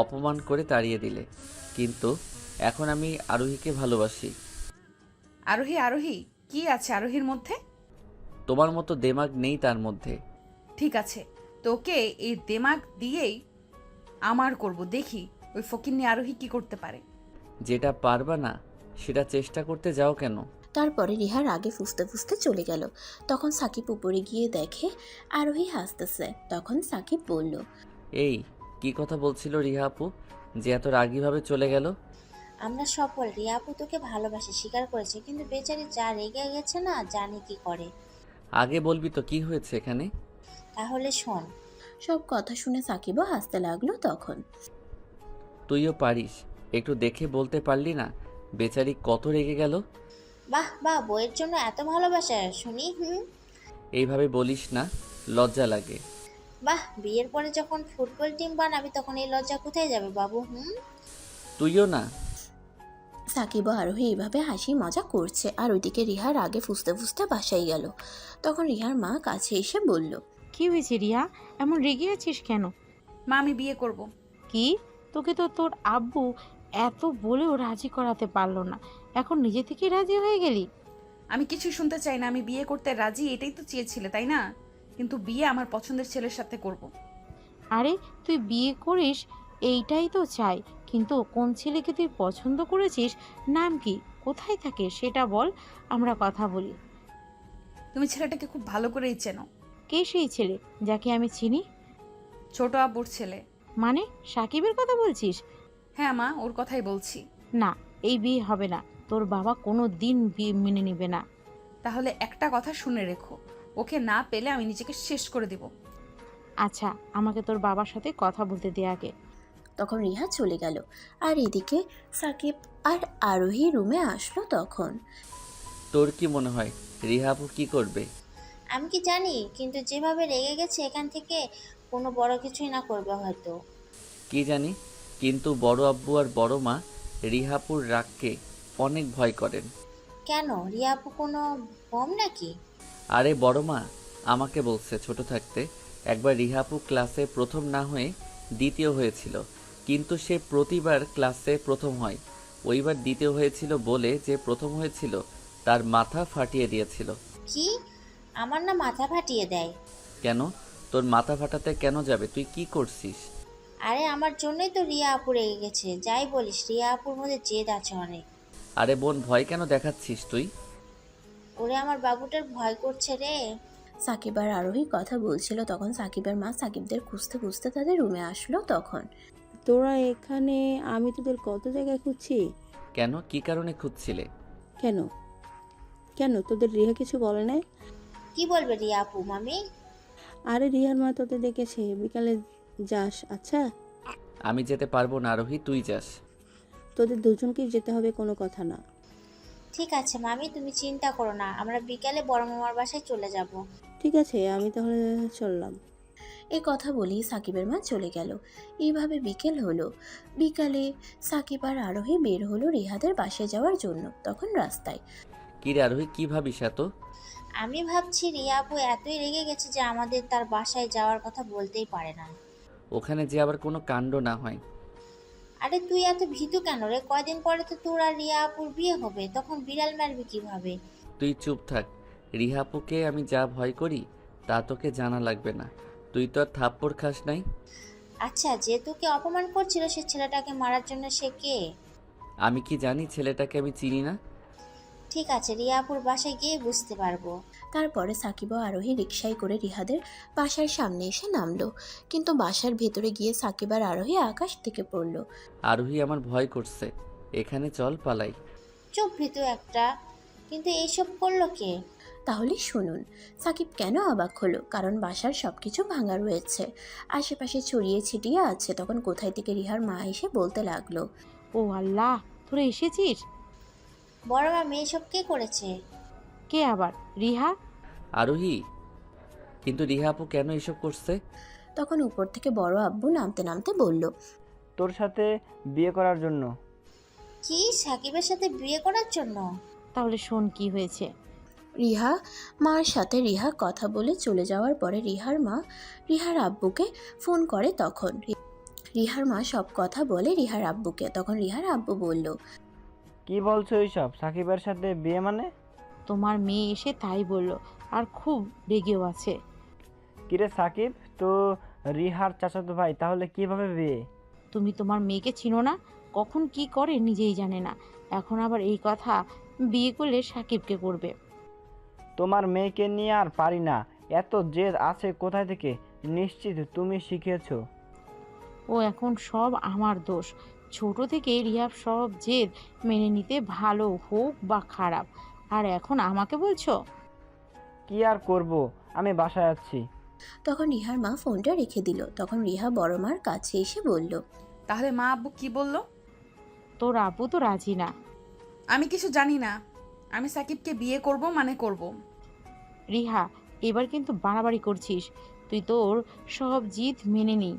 অপমান করে তাড়িয়ে দিলে। কিন্তু এখন আমি আরোহীকে ভালোবাসি।
আরোহী কি আছে আরোহীর মধ্যে?
তোমার মতো দেমাগ নেই তার মধ্যে।
ঠিক আছে, তোকে এই দেমাগ দিয়েই আমার করব, দেখি ওই ফকিন্নি আরোহী কি করতে পারে।
যেটা পারবা না সেটা চেষ্টা করতে যাও কেন?
তারপরে রিহা রাগে ফুসতে ফুসতে চলে গেল। তখন সাকিব উপরে গিয়ে দেখে আরোহী হাসতেছে। তখন সাকিব বলল,
এই কি কথা বলছিল রিহা আপু যে এত রাগীভাবে চলে গেল?
আমরা সফল, রিয়া আপু তোকে ভালোবাসে স্বীকার করেছে, কিন্তু বেচারি যা রেগে গেছে না, জানি কি করে।
আগে বলবি তো কি হয়েছে এখানে।
তাহলে শোন।
সব কথা শুনে সাকিবও হাসতে লাগলো। তখন
তুইও পারিস, একটু দেখে বলতে পারলি না বেচারি কত রেগে গেল।
বাহ বাহ, বইয়ের জন্য এত ভালোবাসা শুনি।
এইভাবে বলিস না, লজ্জা লাগে।
বাহ, বিয়ের পরে যখন ফুটবল টিম বানাবি তখন এই লজ্জা কোথায় যাবে বাবু?
তুইও না।
সাকিব ও আরোহী এইভাবে হাসি মজা করছে। আর ওইদিকে রিহা রাগে ফুসতে ফুসতে বাসায় গেল। তখন রিহার মা কাছে এসে বলল,
কি হয়েছে রিয়া, এমন রেগে আছিস কেন?
মা, আমি বিয়ে করব।
কি? তোকে তো তোর আব্বু এত বলেও রাজি করাতে পারলো না, এখন নিজে থেকেই রাজি হয়ে গেলি?
আমি কিছু শুনতে চাই না, আমি বিয়ে করতে রাজি, এটাই তো চেয়েছিলে তাই না? কিন্তু বিয়ে আমার পছন্দের ছেলের সাথে করব।
আরে তুই বিয়ে করিস এইটাই তো চাই, কিন্তু কোন ছেলেকে তুই পছন্দ করেছিস, নাম কি, কোথায় থাকে সেটা বল, আমরা কথা বলি।
তুমি ছেলেটাকে খুব ভালো করেই চেনো।
কে সেই ছেলে যাকে আমি চিনি?
ছোট আব্বুর ছেলে।
মানে সাকিবের কথা বলছিস?
হ্যাঁ মা, ওর কথাই বলছি।
না, এই বিয়ে হবে না। তোর বাবা কোনো দিন বিয়ে মেনে নেবে না।
তাহলে একটা কথা শুনে রেখো, ওকে না পেলে আমি নিজেকে শেষ করে দিব।
আচ্ছা, আমাকে তোর বাবার সাথে কথা বলতে দে আগে।
তখন রিহা চলে গেল। আর এদিকে সাকিব আর আরোহী রুমে আসলো তখন।
তোর কি মনে হয় রিহা আপু কি করবে?
আমি কি জানি, কিন্তু যেভাবে রেগে গেছে এখান থেকে কোনো বড় কিছুই না করবে হয়তো।
কি জানি, কিন্তু বড় আব্বু আর বড় মা রিহাপুর রাগকে অনেক ভয় করেন।
কেন, রিয়া আপু কোনো বম নাকি?
আরে বড় মা আমাকে বলছে ছোট থাকতে একবার রিহাপু ক্লাসে প্রথম না হয়ে দ্বিতীয় হয়েছিল, কিন্তু সে প্রতিবার ক্লাসে প্রথম হয়। ওইবার দ্বিতীয় হয়েছিল বলে যে প্রথম হয়েছিল তার মাথা ফাটিয়ে দিয়েছিল।
কি? আমার না মাথা ফাটিয়ে দেয়।
কেন? তোর মাথা ফাটাতে কেন যাবে? তুই কি করছিস?
আরে আমার জন্যই তো রিয়া আপু রেগে গেছে। যাই বলিস, রিয়া আপুর মধ্যে জেদ আছে অনেক।
আরে বোন, ভয় কেন দেখাচ্ছিস তুই?
ওরে আমার বাবুটার ভয় করছে রে।
সাকিব আর আরোহী কথা বলছিল তখন সাকিবের মা সাকিবদের খুঁজতে খুঁজতে তাদের রুমে আসলো তখন।
তোরা এখানে? আমি তোদের কত জায়গায় খুঁজছি।
কেন? কি কারণে খুঁজছিলে?
কেন কেন তোদের রিহা কিছু বলে নাই?
কি বলবে রিয়া আপু মামি?
আরে রিহার মা তোদের ডেকেছে, বিকালে যাস। আচ্ছা,
আমি যেতে পারবো না আরোহী, তুই যাস।
তোদের দুজনকেই যেতে হবে, কোনো কথা না।
ঠিক আছে মামি, তুমি চিন্তা করো না, আমরা বিকালে বড় মামার বাসায় চলে যাব।
ঠিক আছে, আমি তাহলে চললাম।
এই কথা বলেই সাকিবের মা চলে গেল। এইভাবে বিকেল হলো। বিকালে সাকিব আর আরোহী বের হলো রিহাদের বাসায় যাওয়ার জন্য। তখন রাস্তায়
কি রে আরোহী, কি ভাবিস এত?
আমি ভাবছি রিয়া আপু এতই রেগে গেছে যে আমাদের তার বাসায় যাওয়ার কথা বলতেই পারে না।
ওখানে যে আবার কোনো কাণ্ড না হয়।
আরে তুই এত ভীতু কেন রে? কয়দিন পরে তো তোর আর রিয়া আপুর বিয়ে হবে, তখন বিড়াল মারবি কিভাবে?
তুই চুপ থাক। রিহাপুকে আমি যা ভয় করি তা তোকে জানা লাগবে না। তুই তো আর থাপ্পড় খাস নাই।
আচ্ছা, যে তোকে অপমান করছিল সে ছেলেটাকে মারার জন্য সে কে?
আমি কি জানি ছেলেটাকে? আমি চিনি না।
ঠিক আছে, রিয়া আপুর বাসায় গিয়ে বুঝতে পারবো।
তারপরে সাকিব ও আরোহী রিকশায় করে রিহাদের বাসার সামনে এসে নামলো। কিন্তু বাসার ভেতরে গিয়ে সাকিব আর আরোহী আকাশ থেকে পড়লো।
আরোহী আমার ভয় করছে, এখানে চল পালাই।
চুপ ভীতু একটা। কিন্তু এইসব করলো কে?
তাহলে শুনুন সাকিব কেন অবাক হলো, কারণ বাসার সবকিছু ভাঙা রয়েছে, আশেপাশে ছড়িয়ে ছিটিয়ে আছে। তখন কোথায় থেকে রিহার মা এসে বলতে লাগলো,
ও আল্লাহ, তোরা এসেছিস?
বড় মামি এসব কে করেছে?
কে আবার? রিহা?
আরোহী, কিন্তু রিহা আপু কেন এসব করছে?
তখন উপর থেকে বড় আব্বু নামতে নামতে বলল,
তোর সাথে বিয়ে করার জন্য।
কি, সাকিবের সাথে বিয়ে করার জন্য?
তাহলে শোন কি হয়েছে।
রিহা মার সাথে রিহা কথা বলে চলে যাওয়ার পরে রিহার মা রিহার আব্বুকে ফোন করে। তখন রিহার মা সব কথা বলে রিহার আব্বুকে। তখন রিহার আব্বু বলল,
কি বলছো এইসব? সাকিবের সাথে বিয়ে মানে?
তোমার মেয়ে এসে তাই বলল, আর খুব রেগেও আছে।
কিরে সাকিব, তো রিহার চাচাতো ভাই, তাহলে কিভাবে বিয়ে?
তুমি তোমার মেয়েকে চিনো না, কখন কি করে নিজেই জানে না। এখন আবার এই কথা, বিয়ে করলে সাকিবকে করবে।
তোমার মেয়েকে নিয়ে আর পারি না, এত জেদ আছে কোথায় থেকে? নিশ্চিত তুমি শিখিয়েছো।
ও এখন সব আমার দোষ। ছোট থেকে রিহাব সব জেদ মেনে নিতে, ভালো হোক বা খারাপ। আর এখন আমাকে বলছো?
কি আর করব, আমি বাসায় আছি।
তখন রিহার মা ফোনটা রেখে দিল। তখন রিহা বড় মার কাছে এসে বলল,
তাহলে মা আব্বু কি বললো?
তোর আব্বু তো রাজি না।
আমি কিছু জানি না, আমি সাকিবকে বিয়ে করব মানে করব।
রিহা, এবার কিন্তু বাড়াবাড়ি করছিস। তুই তোর সব জিদ মেনে নি,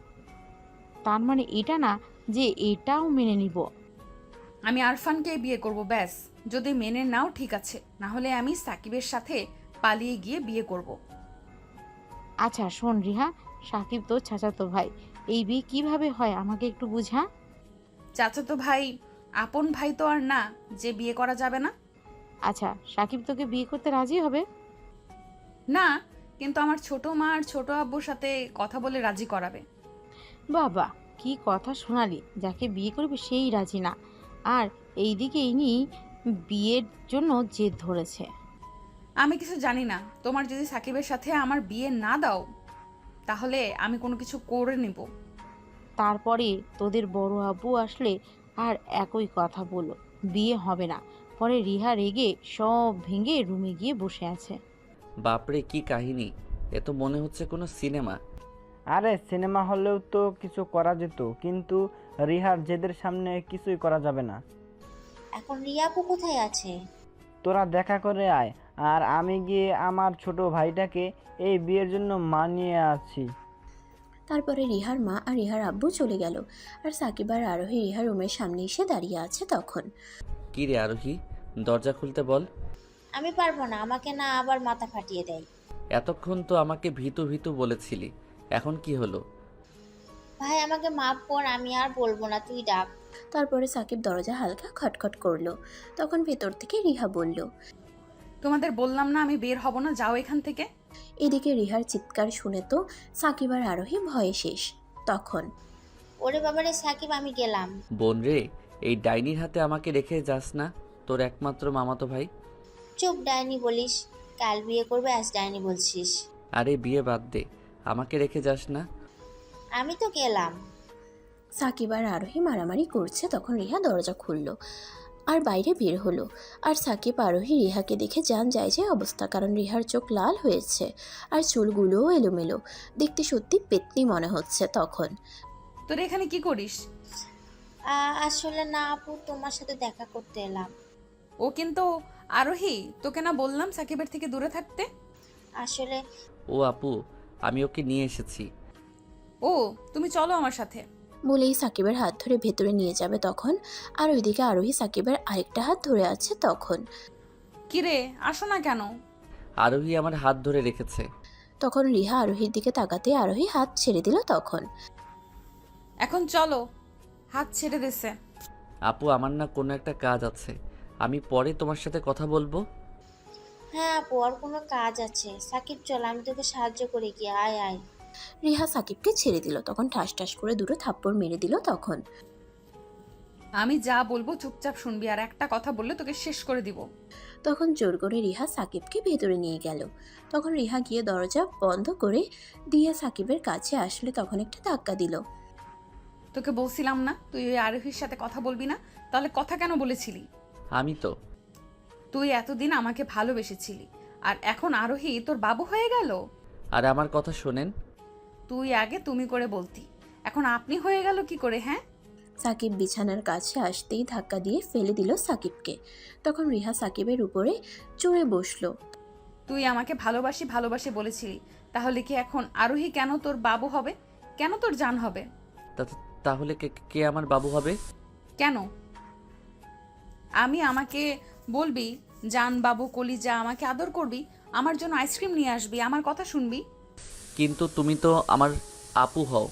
তার মানে এটা না যে এটাও মেনে নিব।
আমি আরফানকে বিয়ে করব ব্যাস। যদি মেনে নাও ঠিক আছে, না হলে আমি সাকিবের সাথে পালিয়ে গিয়ে বিয়ে করব।
আচ্ছা শোন রিহা, সাকিব তো চাচাতো ভাই, এই বিয়ে কিভাবে হয় আমাকে একটু বুঝা।
চাচাতো ভাই আপন ভাই তো আর না যে বিয়ে করা যাবে না।
আচ্ছা, সাকিব তোকে বিয়ে করতে রাজি হবে?
না, কিন্তু আমার ছোট মা আর ছোট আব্বুর সাথে কথা বলে রাজি করাবে।
বাবা, কি কথা শোনালি, যাকে বিয়ে করবে সেই রাজি না, আর এইদিকে ইনি বিয়ের জন্য জেদ ধরেছে।
আমি কিছু জানি না। তোমার যদি সাকিবের সাথে আমার বিয়ে না দাও তাহলে আমি কোনো কিছু করে নিব।
তারপরে তোদের বড় আব্বু আসলে আর একই কথা বলল, বিয়ে হবে না। পরে রিহা রেগে সব ভেঙে রুমে গিয়ে বসে আছে।
বাপরে কি কাহিনী! এ তো মনে হচ্ছে কোনো সিনেমা।
আরে সিনেমা হলেও তো কিছু করা যেত, কিন্তু রিহার জেদের সামনে কিছুই করা যাবে না।
এখন রিয়াপু কোথায় আছে?
তোরা দেখা করে আয়, আর আমি গিয়ে আমার ছোট ভাইটাকে এই বিয়ের জন্য মানিয়ে আছি।
তারপরে রিহার মা আর রিহার আব্বু চলে গেল, আর সাকিব আর আরোহী রিহার রুমের সামনে এসে দাঁড়িয়ে আছে। তখন
কি রে আরোহী, দরজা খুলতে বল।
আমি পারবো না, আমাকে না আবার মাথা ফাটিয়ে দেয়।
এতক্ষণ তো আমাকে ভীতু ভীতু বলেছিলি, এখন কি হলো?
ভাই আমাকে মাফ কর, আমি আর বলবো না, তুই ডাক।
তারপরে সাকিব দরজা হালকা খটখট করলো। তখন ভেতর থেকে রিহা বলল,
তোমাদের বললাম না আমি বের হব না, যাও এখান থেকে।
এদিকে রিহার চিৎকার শুনে তো সাকিব আর আরোহী ভয়ে শেষ। তখন
ওরে বাবারে সাকিব, আমি গেলাম।
বোন রে, এই ডাইনির হাতে আমাকে রেখে যাস না, তোর একমাত্র মামাতো ভাই।
চুপ, ডাইনি বলিস? কাল বিয়ে করবে, আজ ডাইনি বলছিস?
আরে বিয়ে বাদ দে, আমাকে রেখে যাস না।
আমি তো গেলাম।
সাকিব আর আরোহী মারামারি করছে। তখন রিহা দরজা খুলল আর বাইরে বের হলো। আর সাকিব আরোহী রিহাকে দেখে জান যায় যে অবস্থা, কারণ রিহার চোখ লাল হয়েছে আর চুলগুলোও এলোমেলো, দেখতে সত্যি পেতনি মনে হচ্ছে। তখন
তোর এখানে কি করিস?
আসলে না আপু, তোমার সাথে দেখা করতে এলাম।
ও কিন্তু আরোহী, তোকে না বললাম সাকিবের থেকে দূরে থাকতে?
আসলে
ও আপু, আমি ওকে নিয়ে এসেছি।
ও তুমি চলো আমার সাথে।
বলেই সাকিবের হাত ধরে ভেতরে নিয়ে যাবে। তখন আর ওইদিকে আরোহী সাকিবের আরেকটা হাত ধরে আছে। তখন
কিরে, আসো না কেন?
আরোহী আমার হাত ধরে রেখেছে।
তখন রিহা আরোহীর দিকে তাকাতে আরোহী হাত ছেড়ে দিল। তখন
এখন চলো। হাত ছেড়ে দিছে।
আপু আমার না কোনো একটা কাজ আছে, আমি পরে তোমার সাথে কথা বলবো।
হ্যাঁ আপু, আর কোনো কাজ আছে? সাকিব চল, আমি তোকে সাহায্য করি, কি আয় আয়।
রিহা সাকিবকে ছেড়ে দিল। তখন ঠাস ঠাস করে দুটো থাপ্পড় মেরে দিল। তখন
আমি যা বলবো চুপচাপ শুনবি, আর একটা কথা বললে তোকে শেষ করে দিব।
তখন জোর করে রিহা সাকিবকে ভেতরে নিয়ে গেল। তখন রিহা গিয়ে দরজা বন্ধ করে দিয়ে সাকিবের কাছে আসলে তখন একটা ধাক্কা দিল।
তোকে বলছিলাম না তুই ওই আরোহীর সাথে কথা বলবি না? তাহলে কথা কেন বলেছিলি?
আমি তো
তুই এতদিন আমাকে ভালোবেসেছিলি, আর এখন আরোহী তোর বাবু হয়ে গেল।
আর আমার কথা শোনেন।
তুই আগে তুমি করে বলতি, এখন আপনি হয়ে গেল কি করে? হ্যাঁ,
সাকিব বিছানার কাছে আসতেই ধাক্কা দিয়ে ফেলে দিল সাকিবকে। তখন রিহা সাকিবের উপরে চড়ে বসলো।
তুই আমাকে ভালোবাসি ভালোবাসি বলেছিলি, তাহলে কি এখন আরোহী কেন তোর বাবু হবে? কেন তোর জান হবে?
তাহলে কে কে আমার বাবু হবে?
কেন আমাকে বলবি জান বাবু কলিজা, আমাকে আদর করবি, আমার জন্য আইসক্রিম নিয়ে আসবি, আমার কথা শুনবি।
কিন্তু তুমি তো আমার আপু হও।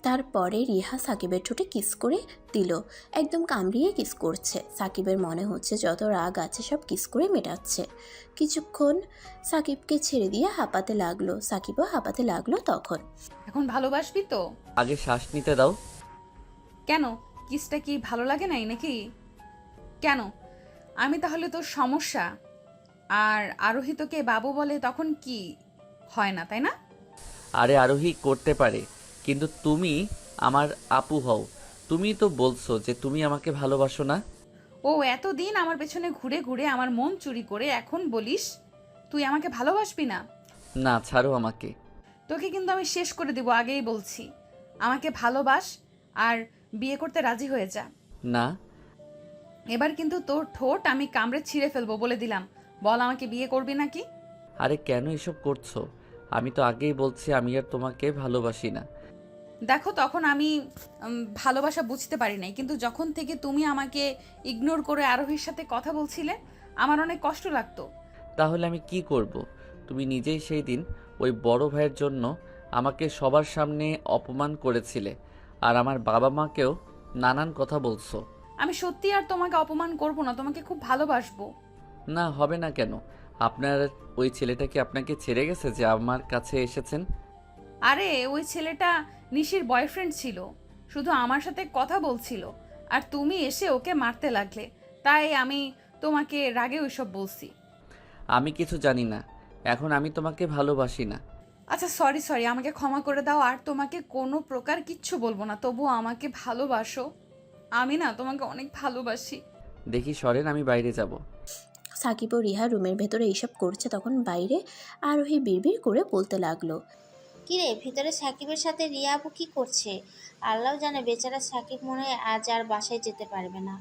তারপরে রিহা সাকিবের ঠোঁটে কিস করে দিল, একদম কামড়িয়ে কিস করছে। সাকিবের মনে হচ্ছে যত রাগ আছে সব কিস করে মেটাচ্ছে। কিছুক্ষণ সাকিবকে ছেড়ে দিয়ে হাঁপাতে লাগলো, সাকিবও হাঁপাতে লাগলো। তখন
এখন ভালোবাসবি তো?
আগে শ্বাস নিতে দাও।
কেন, কিসটা কি ভালো লাগে নাই নাকি? কেন, আমি তাহলে তোর সমস্যা? আর আরোহী তোকে বাবু বলে তখন কি হয় না, তাই না?
আরে আরোহী করতে পারে, কিন্তু তুমি আমার আপু হও। তুমি তো বলছো যে তুমি আমাকে ভালোবাসো না।
ও এতদিন আমার পেছনে ঘুরে ঘুরে আমার মন চুরি করে এখন বলিস তুই আমাকে ভালোবাসবি না?
না, ছাড়ো আমাকে।
তোকে কিন্তু আমি শেষ করে দিব, আগেই বলছি। আমাকে ভালোবাস আর বিয়ে করতে রাজি হয়ে যা।
না,
এবার কিন্তু তোর ঠোঁট আমি কামড়ে ছিঁড়ে ফেলবো, বলে দিলাম। বল, আমাকে বিয়ে করবি নাকি?
আরে কেন এসব করছো? আমি তো আগেই বলছি আমি আর তোমাকে ভালোবাসি না।
দেখো, তখন আমি ভালোবাসা বুঝতে পারি নাই, কিন্তু যখন থেকে তুমি আমাকে ইগনোর করে আরোহীর সাথে কথা বলছিলে আমার অনেক কষ্ট লাগতো।
তাহলে আমি কি করব? তুমি নিজেই সেই দিন ওই বড় ভাইয়ের জন্য আমাকে সবার সামনে অপমান করেছিলে, আর আমার বাবা মাকেও নানান কথা বলছো।
আমি সত্যি আর তোমাকে অপমান করব না, তোমাকে খুব ভালোবাসবো।
না, হবে না কেন? আপনার ওই ছেলেটা কি আপনাকে ছেড়ে গেছে যে আমার কাছে এসেছেন?
আরে ওই ছেলেটা নিশির বয়ফ্রেন্ড ছিল, শুধু আমার সাথে কথা বলছিল, আর তুমি এসে ওকে মারতে লাগলে, তাই আমি তোমাকে রাগে ওইসব বলছি।
আমি কিছু জানি না। এখন আমি তোমাকে ভালোবাসি না।
আচ্ছা সরি আমাকে ক্ষমা করে দাও, আর তোমাকে কোনো প্রকার কিচ্ছু বলবো না, তবুও আমাকে ভালোবাসো। আমি না তোমাকে অনেক ভালোবাসি।
দেখি সরেন, আমি বাইরে যাব।
সাকিব ও রিহা রুমের ভেতরে এইসব করছে, তখন বাইরে আরোহী বিড়বিড় করে বলতে লাগলো।
কিরে ভিতরে সাকিবের সাথে রিয়া আপু কি করছে? আল্লাহ জানে, বেচারা সাকিব মনে হয় আজ আর বাসায় যেতে পারবে না।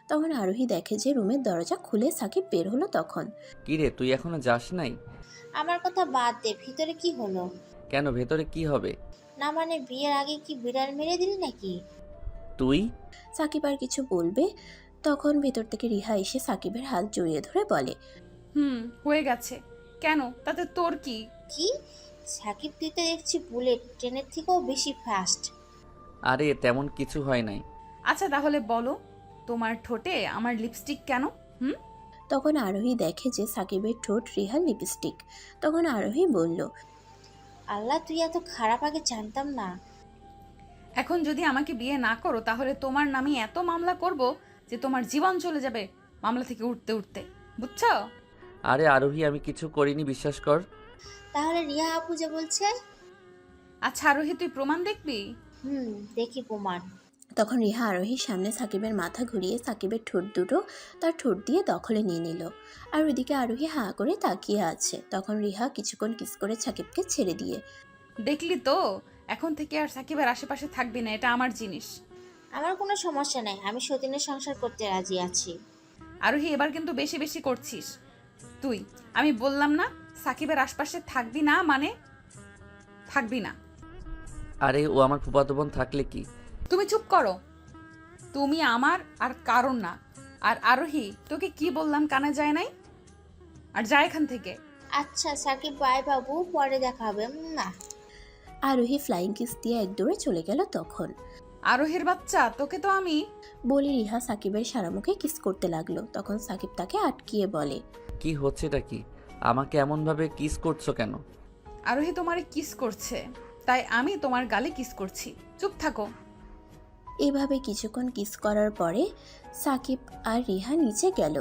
তখন আরোহী দেখে যে রুমের দরজা খুলে সাকিব বের হলো। তখন
কিরে, তুই এখনো যাস নাই?
আমার কথা বাদ দে, ভিতরে কি হলো?
কেন, ভেতরে কি হবে?
না মানে বিয়ের আগে কি বিড়াল মেরে দিলি নাকি?
তুই?
সাকিব আর কিছু বলবে, তখন ভেতর থেকে রিহা এসে সাকিবের হাত জড়িয়ে ধরে বলে,
হয়ে গেছে। কেন, তাতে তোর কি?
কি সাকিব, তুই তো দেখছি বুলেট ট্রেনের থেকেও বেশি ফাস্ট।
আরে তেমন কিছু হয় নাই।
আচ্ছা তাহলে বলো, তোমার ঠোঁটে আমার লিপস্টিক কেন?
তখন আরোহী দেখে যে সাকিবের ঠোঁট রিহার লিপস্টিক। তখন আরোহী বলল,
আল্লাহ, তুই এত খারাপ আগে জানতাম না।
এখন যদি আমাকে বিয়ে না করো তাহলে তোমার নামে এত মামলা করব যে তোমার জীবন চলে যাবে মামলা থেকে উঠতে উঠতে, বুঝছো?
আরে আরোহী, আমি কিছু করিনি, বিশ্বাস কর।
তাহলে রিয়া আপু যে বলছে?
আচ্ছা আরোহী, তুই প্রমাণ দেখবি?
দেখি প্রমাণ।
তখন রিহা আরোহীর সামনে সাকিবের মাথা ঘুরিয়ে সাকিবের ঠোঁট দুটো তার ঠোঁট দিয়ে দখলে নিয়ে নিল। আর ওইদিকে আরোহী হাঁ করে তাকিয়ে আছে। তখন রিহা কিছুক্ষণ কিস করে সাকিবকে ছেড়ে দিয়ে,
দেখলি তো, এখন থেকে আর সাকিবের আশেপাশে থাকবি না, এটা আমার জিনিস।
আমার কোনো সমস্যা নাই, আমি সতীনের সংসার করতে রাজি আছি।
আরোহী, এবার কিন্তু বেশি বেশি করছিস তুই। আমি বললাম না সাকিবের আশপাশে থাকবি না, মানে থাকবি না।
আরে ও আমার ফুফাতো বোন, থাকলে কি?
তুমি চুপ করো, তুমি আমার আর কারণ না। আর আরোহী, তোকে কি বললাম কানে যায় নাই? আর যা এখান থেকে।
আচ্ছা সাকিব, বাই বাবু, পরে দেখা হবে না।
আরোহী ফ্লাইং কিস দিয়ে এক দৌড়ে চলে গেল। তখন
আরোহীর বাচ্চা, তোকে তো আমি
বলে রিহা সাকিবের সারা মুখে কিস করতে লাগলো। তখন সাকিব তাকে আটকিয়ে বলে,
কি হচ্ছেটা কি? আমাকে এমনভাবে কিস করছো কেন?
আরোহী তোমারে কিস করছে, তাই আমি তোমার গালে কিস করছি, চুপ থাকো।
এভাবে কিছুক্ষণ কিস করার পরে সাকিব আর রিহা নিচে গেল।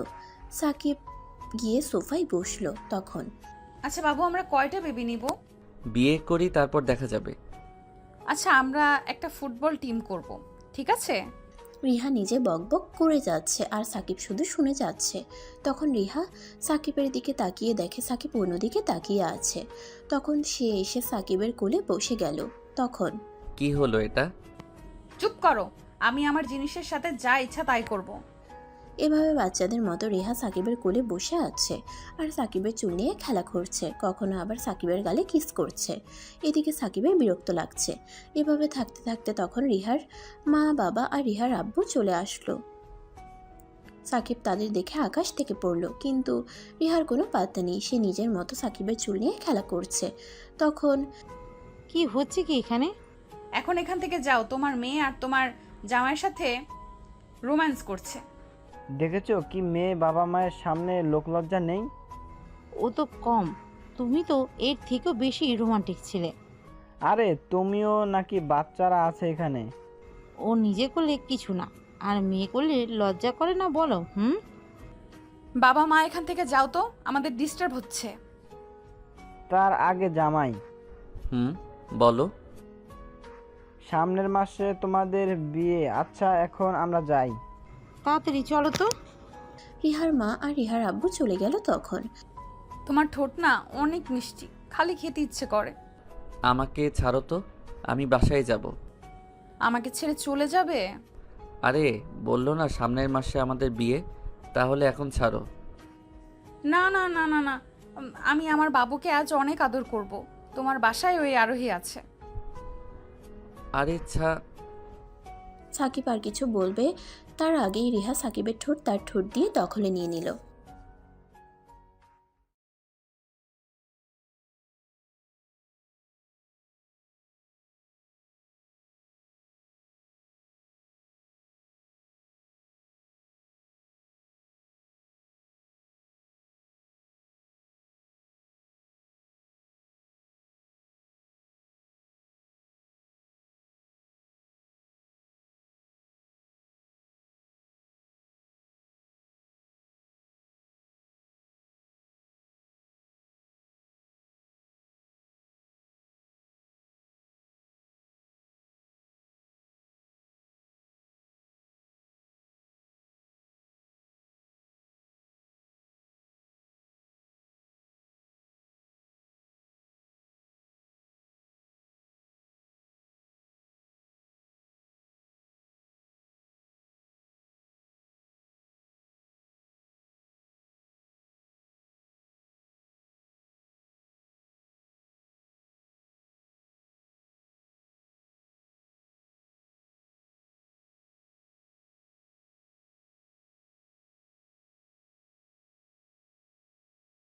সাকিব গিয়ে সোফায় বসলো। তখন
আচ্ছা বাবু, আমরা কয়টা বেবি নিব?
বিয়ে করি, তারপর দেখা যাবে।
আচ্ছা, আমরা একটা ফুটবল টিম করব, ঠিক আছে?
রিহা নিজে বকবক করে যাচ্ছে আর সাকিব শুধু শুনে যাচ্ছে। তখন রিহা সাকিবের দিকে তাকিয়ে দেখে সাকিব অন্যদিকে তাকিয়ে আছে। তখন সে এসে সাকিবের কোলে বসে গেল। তখন
কি হলো এটা?
চুপ করো, আমি আমার জিনিসের সাথে যা ইচ্ছা তাই করব।
এভাবে বাচ্চাদের মতো রিহা সাকিবের কোলে বসে আছে আর সাকিবের চুল নিয়ে খেলা করছে, কখনো আবার সাকিবের গালে কিস করছে। এদিকে সাকিবের বিরক্ত লাগছে। এভাবে থাকতে থাকতে তখন রিহার মা, বাবা আর রিহার আব্বু চলে আসলো। সাকিব তাদের দেখে আকাশ থেকে পড়ল, কিন্তু রিহার কোনো পাত্তা নেই। সে নিজের মতো সাকিবের চুল নিয়ে খেলা করছে। তখন
কি হচ্ছে কি এখানে?
এখন এখান থেকে যাও, তোমার মেয়ে আর তোমার জামাইয়ের সাথে রোম্যান্স করছে।
দেখেছো কি মেয়ে বাবা মায়ের সামনে লোকলজ্জা নেই?
ও তো কম, তুমি তো এর থেকেও বেশি রোমান্টিক ছিলে।
আরে তুমিও নাকি? বাচ্চারা আছে এখানে।
ও নিজে করলে কিছু না, আর মেয়ে করলে লজ্জা করে না বলো?
বাবা মা এখান থেকে যাও তো, আমাদের ডিস্টার্ব হচ্ছে।
তার আগে জামাই,
বলো।
সামনের মাসে তোমাদের বিয়ে। আচ্ছা এখন আমরা যাই।
তাড়াতাড়ি চলো তো।
রিহার মা আর রিহার আব্বু চলে গেল। তখন
তোমার ঠোঁট না অনেক মিষ্টি, খালি খেতে ইচ্ছে করে।
আমাকে ছাড়ো তো, আমি বাসায় যাব।
আমাকে ছেড়ে চলে যাবে?
আরে বললো না সামনের মাসে আমাদের বিয়ে, তাহলে এখন ছাড়ো।
না না না না না, আমি আমার বাবুকে আজ অনেক আদর করব। তোমার বাসায় ওই আরোহী আছে।
আরে
সাকিব আর কিছু বলবে তার আগেই রিহা সাকিবের ঠোঁট তার ঠোঁট দিয়ে দখলে নিয়ে নিল।